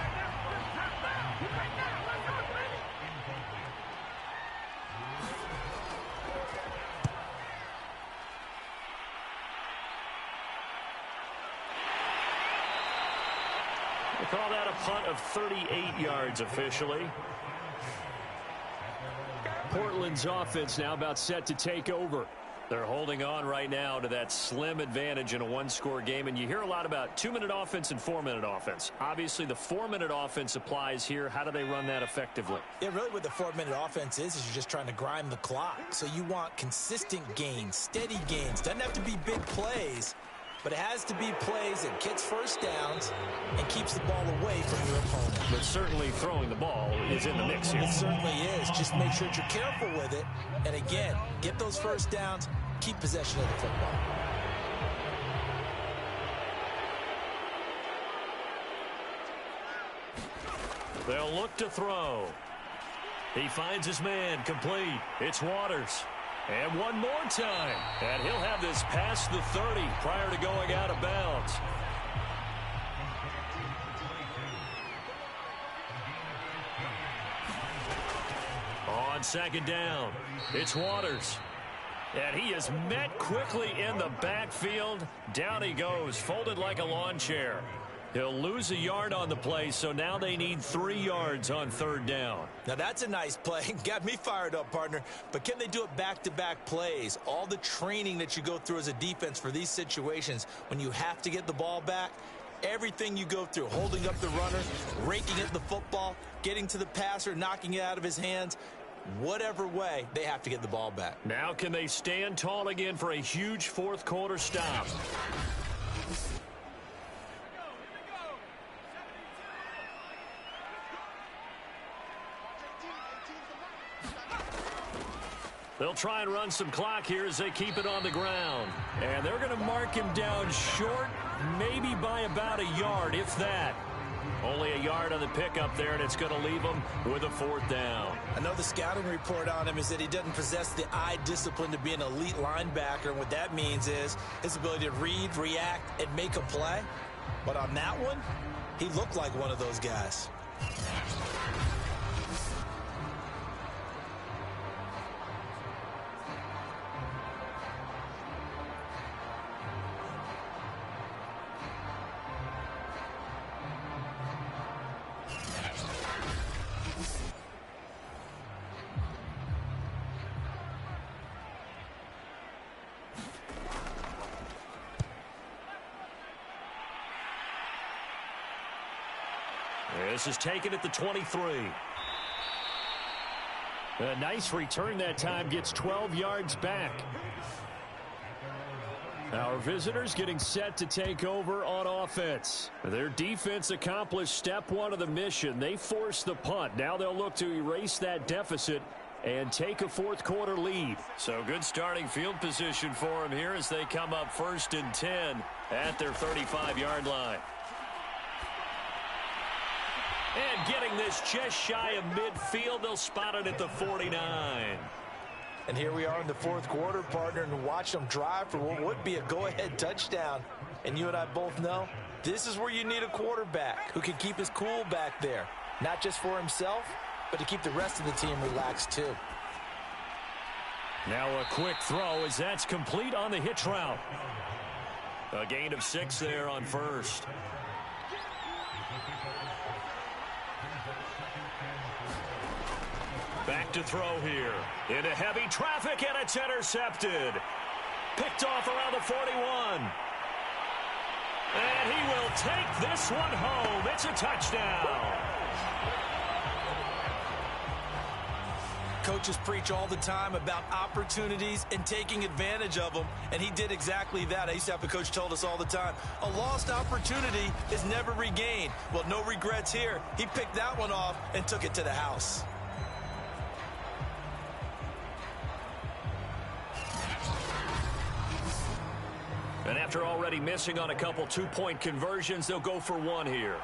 We'll call that a punt of 38 yards officially. Portland's offense now about set to take over. They're holding on right now to that slim advantage in a one-score game. And you hear a lot about 2-minute offense and 4-minute offense. Obviously, the 4-minute offense applies here. How do they run that effectively? Yeah, really what the 4-minute offense is you're just trying to grind the clock. So you want consistent gains, steady gains. Doesn't have to be big plays, but it has to be plays that gets first downs and keeps the ball away from your opponent. But certainly throwing the ball is in the mix here. It certainly is. Just make sure that you're careful with it. And again, get those first downs, keep possession of the football. They'll look to throw. He finds his man, complete. It's Waters. And one more time. And he'll have this past the 30 prior to going out of bounds. On second down, it's Waters. And he is met quickly in the backfield. Down he goes, folded like a lawn chair. He'll lose a yard on the play, so now they need 3 yards on third down. Now that's a nice play. Got me fired up, partner. But can they do it back-to-back plays? All the training that you go through as a defense for these situations, when you have to get the ball back, everything you go through, holding up the runner, raking at the football, getting to the passer, knocking it out of his hands, whatever way, they have to get the ball back. Now can they stand tall again for a huge fourth quarter stop? They'll try and run some clock here as they keep it on the ground. And they're going to mark him down short, maybe by about a yard, if that. Only a yard on the pickup there, and it's going to leave him with a fourth down. I know the scouting report on him is that he doesn't possess the eye discipline to be an elite linebacker. And what that means is his ability to read, react, and make a play. But on that one, he looked like one of those guys. This is taken at the 23. A nice return that time, gets 12 yards back. Our visitors getting set to take over on offense. Their defense accomplished step one of the mission. They forced the punt. Now they'll look to erase that deficit and take a fourth quarter lead. So good starting field position for them here as they come up 1st and 10 at their 35-yard line. And getting this just shy of midfield, they'll spot it at the 49. And here we are in the fourth quarter, partner, and watch them drive for what would be a go-ahead touchdown. And you and I both know this is where you need a quarterback who can keep his cool back there. Not just for himself, but to keep the rest of the team relaxed too. Now a quick throw as that's complete on the hitch route. A gain of 6 there on first. Back to throw here. Into heavy traffic, and it's intercepted. Picked off around the 41. And he will take this one home. It's a touchdown. Coaches preach all the time about opportunities and taking advantage of them, and he did exactly that. I used to have a coach told us all the time, a lost opportunity is never regained. Well, no regrets here. He picked that one off and took it to the house. And after already missing on a couple two-point conversions, they'll go for one here.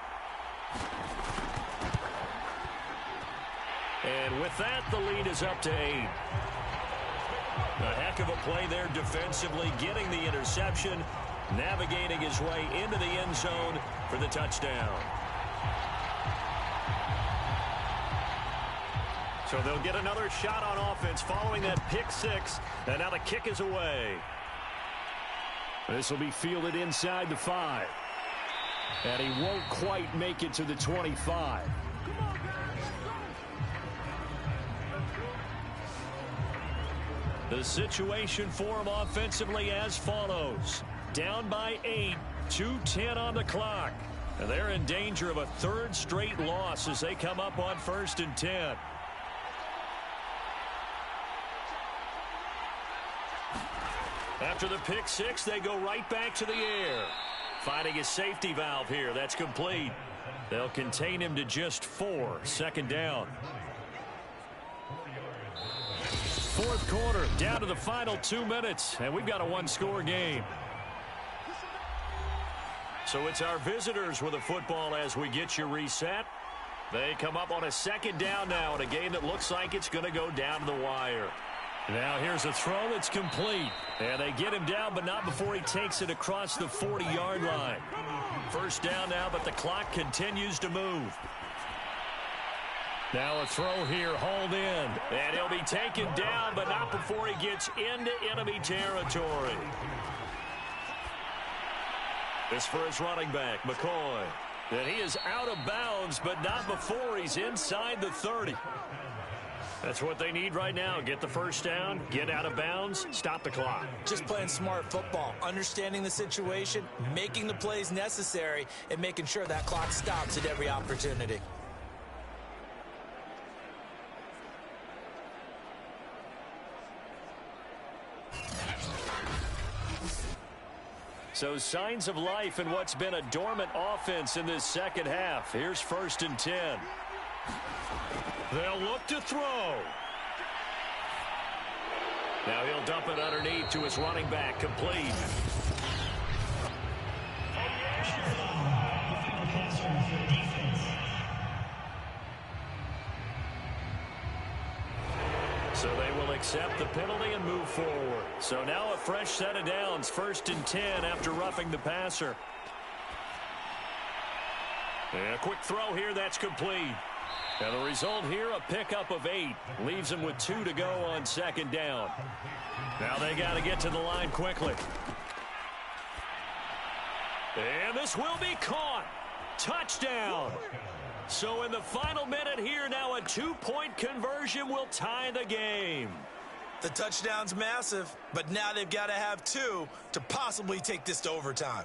And with that, the lead is up to 8. A heck of a play there defensively, getting the interception, navigating his way into the end zone for the touchdown. So they'll get another shot on offense following that pick 6, and now the kick is away. This will be fielded inside the 5. And he won't quite make it to the 25. The situation for him offensively as follows. Down by 8, 2:10 on the clock. And they're in danger of a 3rd straight loss as they come up on 1st and 10. After the pick 6, they go right back to the air. Finding a safety valve here. That's complete. They'll contain him to just 4. 2nd down. 4th quarter, down to the final 2 minutes, and we've got a 1-score game. So it's our visitors with the football as we get you reset. They come up on a 2nd down now in a game that looks like it's going to go down to the wire. Now here's a throw that's complete. And they get him down, but not before he takes it across the 40-yard line. First down now, but the clock continues to move. Now a throw here, hauled in. And he'll be taken down, but not before he gets into enemy territory. This for his running back, McCoy. And he is out of bounds, but not before he's inside the 30. That's what they need right now. Get the first down, get out of bounds, stop the clock. Just playing smart football, understanding the situation, making the plays necessary, and making sure that clock stops at every opportunity. So signs of life in what's been a dormant offense in this second half. Here's 1st and 10. They'll look to throw. Now he'll dump it underneath to his running back, complete. So they will accept the penalty and move forward. So now a fresh set of downs, 1st and 10 after roughing the passer. And a quick throw here, that's complete. And the result here, a pickup of 8. Leaves them with 2 to go on 2nd down. Now they got to get to the line quickly. And this will be caught. Touchdown. So in the final minute here, now a 2-point conversion will tie the game. The touchdown's massive, but now they've got to have 2 to possibly take this to overtime.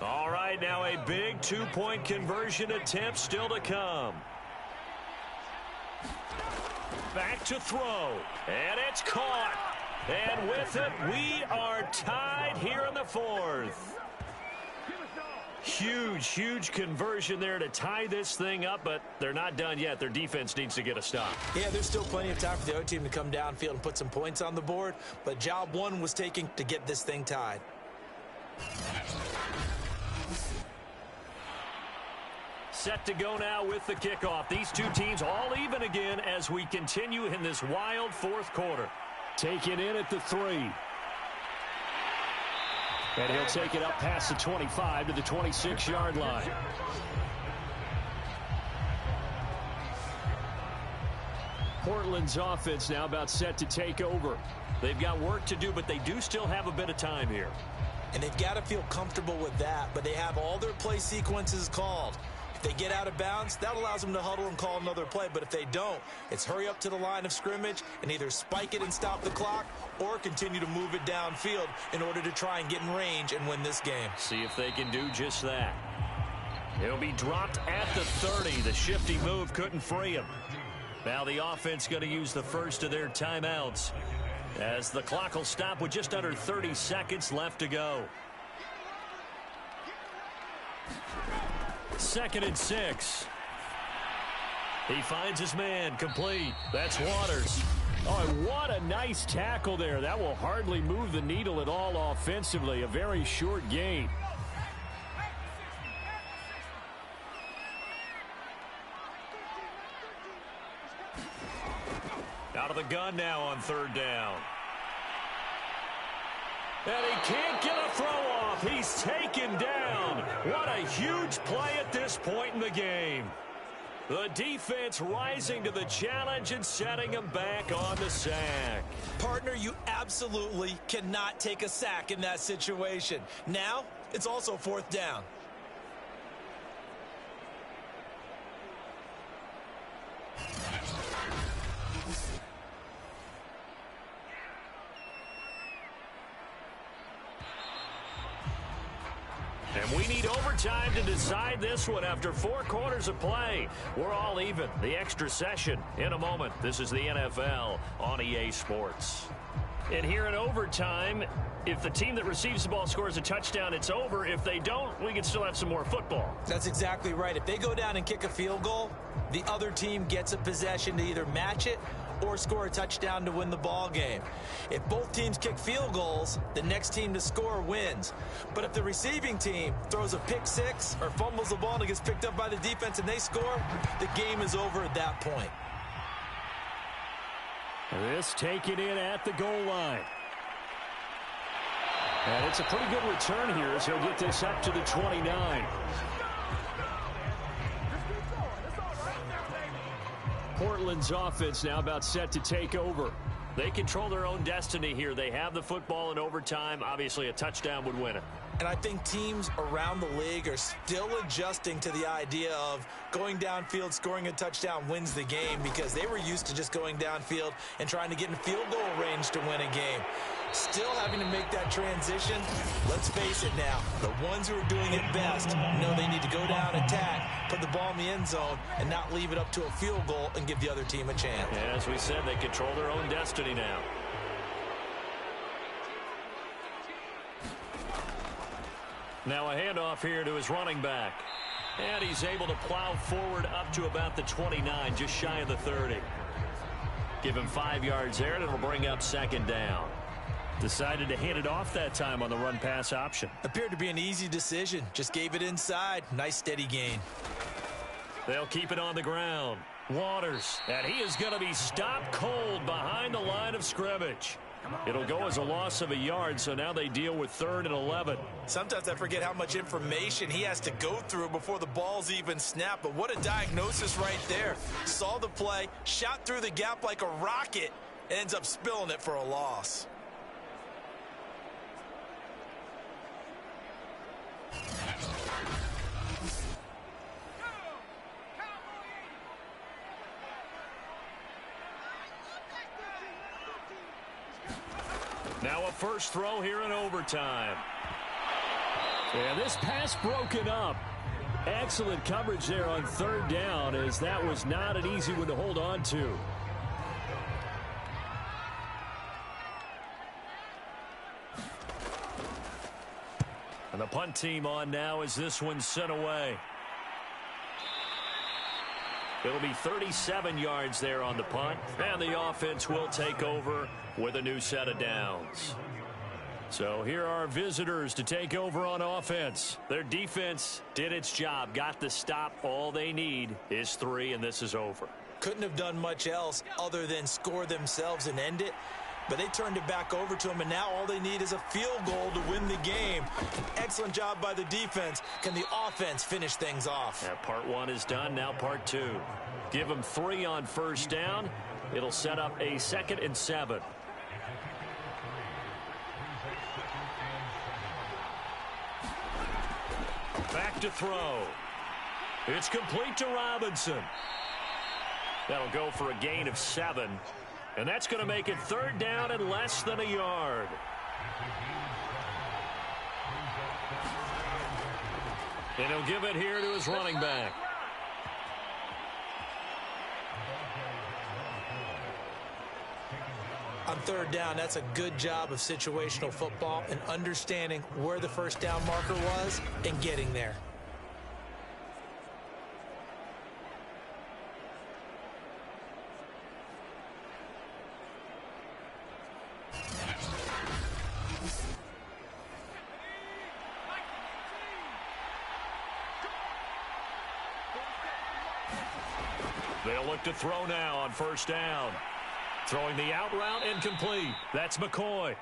All right, now a big 2-point conversion attempt still to come. Back to throw, and it's caught. And with it, we are tied here in the 4th. Huge conversion there to tie this thing up, but they're not done yet. Their defense needs to get a stop. Yeah, there's still plenty of time for the other team to come downfield and put some points on the board, but job 1 was taken to get this thing tied. Set to go now with the kickoff. These two teams all even again as we continue in this wild 4th quarter. Taken in at the 3. And he'll take it up past the 25 to the 26-yard line. Portland's offense now about set to take over. They've got work to do, but they do still have a bit of time here. And they've got to feel comfortable with that, but they have all their play sequences called. If they get out of bounds, that allows them to huddle and call another play. But if they don't, it's hurry up to the line of scrimmage and either spike it and stop the clock or continue to move it downfield in order to try and get in range and win this game. See if they can do just that. He'll be dropped at the 30. The shifty move couldn't free him. Now the offense going to use the first of their timeouts as the clock will stop with just under 30 seconds left to go. 2nd and 6. He finds his man, complete. That's Waters. Oh, what a nice tackle there. That will hardly move the needle at all offensively. A very short gain. Out of the gun now on 3rd down. And he can't get a throw off. He's taken down. What a huge play at this point in the game. The defense rising to the challenge and setting him back on the sack. Partner, you absolutely cannot take a sack in that situation. Now, it's also 4th down. And we need overtime to decide this one after 4 quarters of play. We're all even. The extra session in a moment. This is the NFL on EA Sports. And here in overtime, if the team that receives the ball scores a touchdown, it's over. If they don't, we can still have some more football. That's exactly right. If they go down and kick a field goal, the other team gets a possession to either match it or score a touchdown to win the ball game. If both teams kick field goals, the next team to score wins. But if the receiving team throws a pick six or fumbles the ball and it gets picked up by the defense and they score, the game is over at that point. This taken in at the goal line. And it's a pretty good return here as he'll get this up to the 29. Portland's offense now about set to take over. They control their own destiny here. They have the football in overtime. Obviously, a touchdown would win it. And I think teams around the league are still adjusting to the idea of going downfield, scoring a touchdown wins the game, because they were used to just going downfield and trying to get in field goal range to win a game. Still having to make that transition. Let's face it now, the ones who are doing it best know they need to go down, attack, put the ball in the end zone, and not leave it up to a field goal and give the other team a chance. Yeah, as we said, they control their own destiny now. Now a handoff here to his running back. And he's able to plow forward up to about the 29, just shy of the 30. Give him 5 yards there, and it'll bring up second down. Decided to hand it off that time on the run-pass option. Appeared to be an easy decision. Just gave it inside. Nice steady gain. They'll keep it on the ground. Waters, and he is going to be stopped cold behind the line of scrimmage. It'll go as a loss of a yard, so now they deal with 3rd and 11. Sometimes I forget how much information he has to go through before the ball's even snapped, but what a diagnosis right there. Saw the play, shot through the gap like a rocket, and ends up spilling it for a loss. Now a first throw here in overtime. And this pass broken up. Excellent coverage there on 3rd down, as that was not an easy one to hold on to. And the punt team on now as this one's sent away. It'll be 37 yards there on the punt, and the offense will take over with a new set of downs. So here are visitors to take over on offense. Their defense did its job, got the stop. All they need is 3, and this is over. Couldn't have done much else other than score themselves and end it. But they turned it back over to him, and now all they need is a field goal to win the game. An excellent job by the defense. Can the offense finish things off? Yeah, part 1 is done, now part 2. Give them 3 on first down. It'll set up a 2nd and 7. Back to throw. It's complete to Robinson. That'll go for a gain of 7. And that's going to make it 3rd down and less than a yard. And he'll give it here to his running back. On 3rd down, that's a good job of situational football and understanding where the first down marker was and getting there. They'll look to throw now on first down. Throwing the out route incomplete. That's McCoy.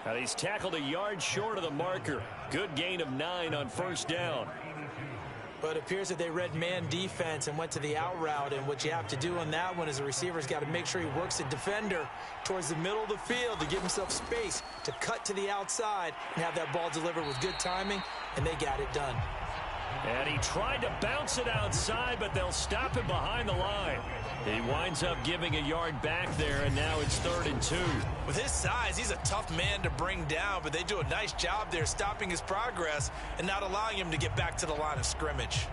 And he's tackled a yard short of the marker. Good gain of 9 on first down. But it appears that they read man defense and went to the out route, and what you have to do on that one is the receiver's got to make sure he works the defender towards the middle of the field to give himself space to cut to the outside and have that ball delivered with good timing, and they got it done. And he tried to bounce it outside, but they'll stop him behind the line. He winds up giving a yard back there, and now it's 3rd and 2. With his size, he's a tough man to bring down, but they do a nice job there stopping his progress and not allowing him to get back to the line of scrimmage.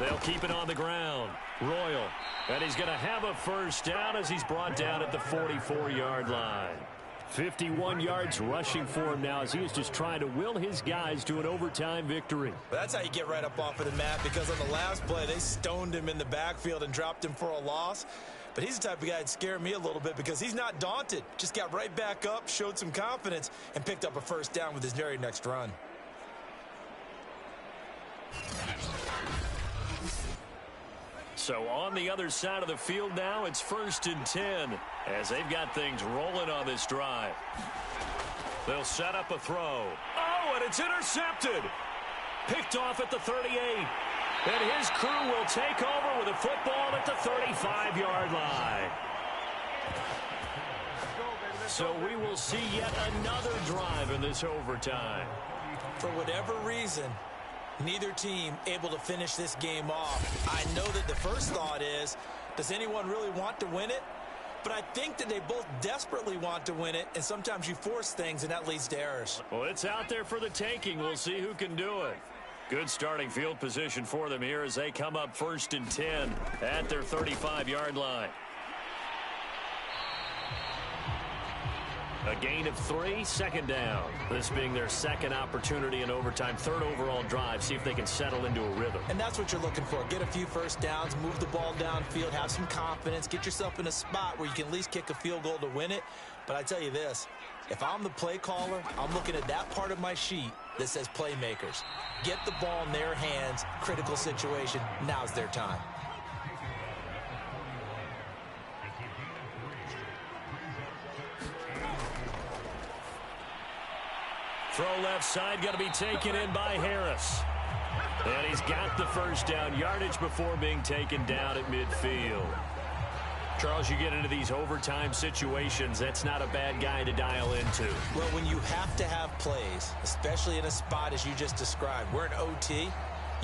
They'll keep it on the ground. Royal. And he's going to have a first down as he's brought down at the 44-yard line. 51 yards rushing for him now as he is just trying to will his guys to an overtime victory. That's how you get right up off of the mat, because on the last play, they stoned him in the backfield and dropped him for a loss. But he's the type of guy that scared me a little bit because he's not daunted. Just got right back up, showed some confidence, and picked up a first down with his very next run. So on the other side of the field now, it's 1st and 10 as they've got things rolling on this drive. They'll set up a throw. Oh, and it's intercepted. Picked off at the 38. And his crew will take over with a football at the 35-yard line. So we will see yet another drive in this overtime. For whatever reason, neither team able to finish this game off. I know that the first thought is, does anyone really want to win it? But I think that they both desperately want to win it, and sometimes you force things, and that leads to errors. Well, it's out there for the taking. We'll see who can do it. Good starting field position for them here as they come up 1st and 10 at their 35-yard line. A gain of 3, 2nd down. This being their second opportunity in overtime, 3rd overall drive. See if they can settle into a rhythm. And that's what you're looking for. Get a few first downs, move the ball downfield, have some confidence, get yourself in a spot where you can at least kick a field goal to win it. But I tell you this, if I'm the play caller, I'm looking at that part of my sheet that says playmakers. Get the ball in their hands, critical situation, now's their time. Throw left side, going to be taken in by Harris. And he's got the first down, yardage before being taken down at midfield. Charles, you get into these overtime situations, that's not a bad guy to dial into. Well, when you have to have plays, especially in a spot as you just described, we're in OT,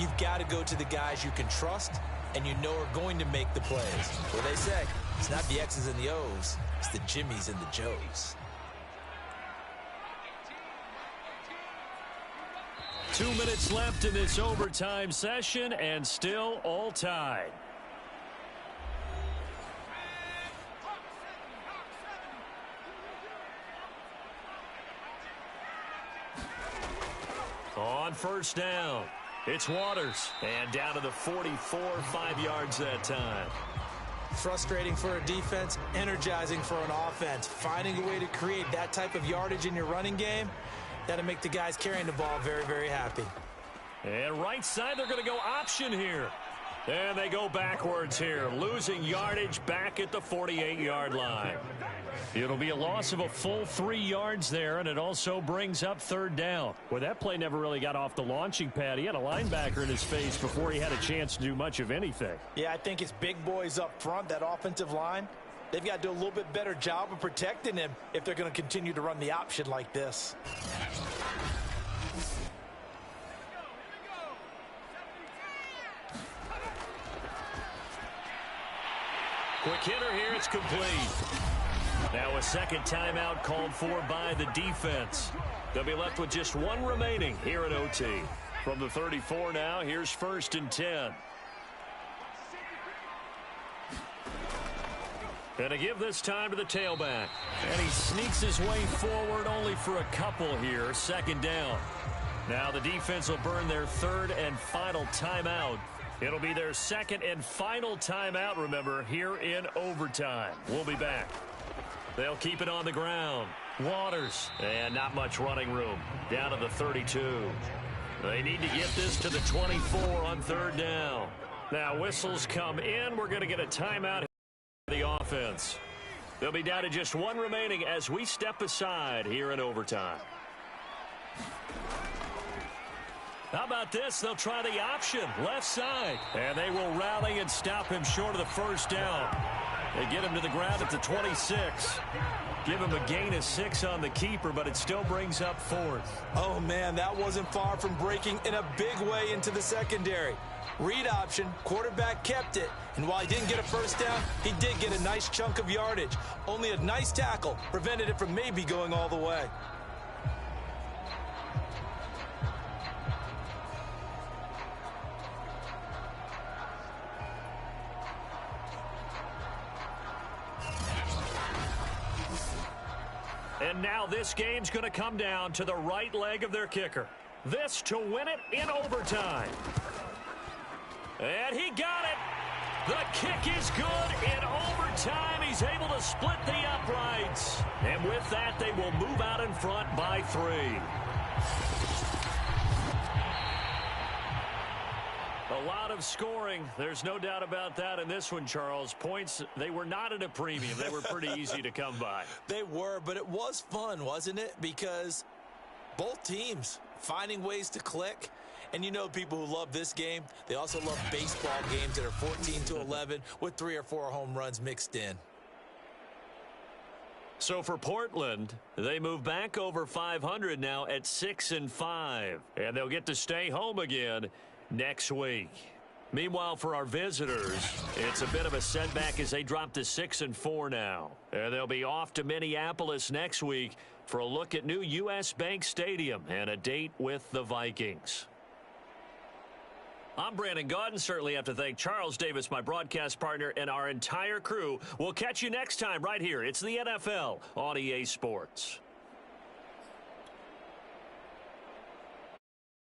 you've got to go to the guys you can trust and you know are going to make the plays. What they say, it's not the X's and the O's, it's the Jimmies and the Joes. 2 minutes left in this overtime session, and still all tied. On 1st down, it's Waters, and down to the 44, 5 yards that time. Frustrating for a defense, energizing for an offense. Finding a way to create that type of yardage in your running game, that'll make the guys carrying the ball very, very happy. And right side, they're going to go option here. And they go backwards here, losing yardage back at the 48-yard line. It'll be a loss of a full 3 yards there, and it also brings up 3rd down. Well, that play never really got off the launching pad. He had a linebacker in his face before he had a chance to do much of anything. Yeah, I think it's big boys up front, that offensive line. They've got to do a little bit better job of protecting him if they're going to continue to run the option like this. Quick hitter here, it's complete. Now a second timeout called for by the defense. They'll be left with just one remaining here in OT. From the 34 now, here's 1st and 10. And to give this time to the tailback. And he sneaks his way forward only for a couple here. 2nd down. Now the defense will burn their 3rd and final timeout. It'll be their 2nd and final timeout, remember, here in overtime. We'll be back. They'll keep it on the ground. Waters. And not much running room. Down to the 32. They need to get this to the 24 on 3rd down. Now whistles come in. We're going to get a timeout. The offense. They'll be down to just one remaining as we step aside here in overtime. How about this? They'll try the option, left side. And they will rally and stop him short of the 1st down. They get him to the ground at the 26. Give him a gain of 6 on the keeper, but it still brings up 4th. Oh, man, that wasn't far from breaking in a big way into the secondary. Read option, quarterback kept it, and while he didn't get a 1st down, he did get a nice chunk of yardage. Only a nice tackle prevented it from maybe going all the way. And now this game's going to come down to the right leg of their kicker. This to win it in overtime. And he got it. The kick is good in overtime. He's able to split the uprights. And with that, they will move out in front by 3. A lot of scoring. There's no doubt about that in this one, Charles. Points, they were not at a premium. They were pretty easy to come by. They were, but it was fun, wasn't it? Because both teams finding ways to click. And you know people who love this game, they also love baseball games that are 14-11 with 3 or 4 home runs mixed in. So for Portland, they move back over 500 now at 6-5. And they'll get to stay home again next week. Meanwhile, for our visitors, it's a bit of a setback as they drop to 6-4 now. And they'll be off to Minneapolis next week for a look at new U.S. Bank Stadium and a date with the Vikings. I'm Brandon Gaudin. Certainly have to thank Charles Davis, my broadcast partner, and our entire crew. We'll catch you next time right here. It's the NFL on EA Sports.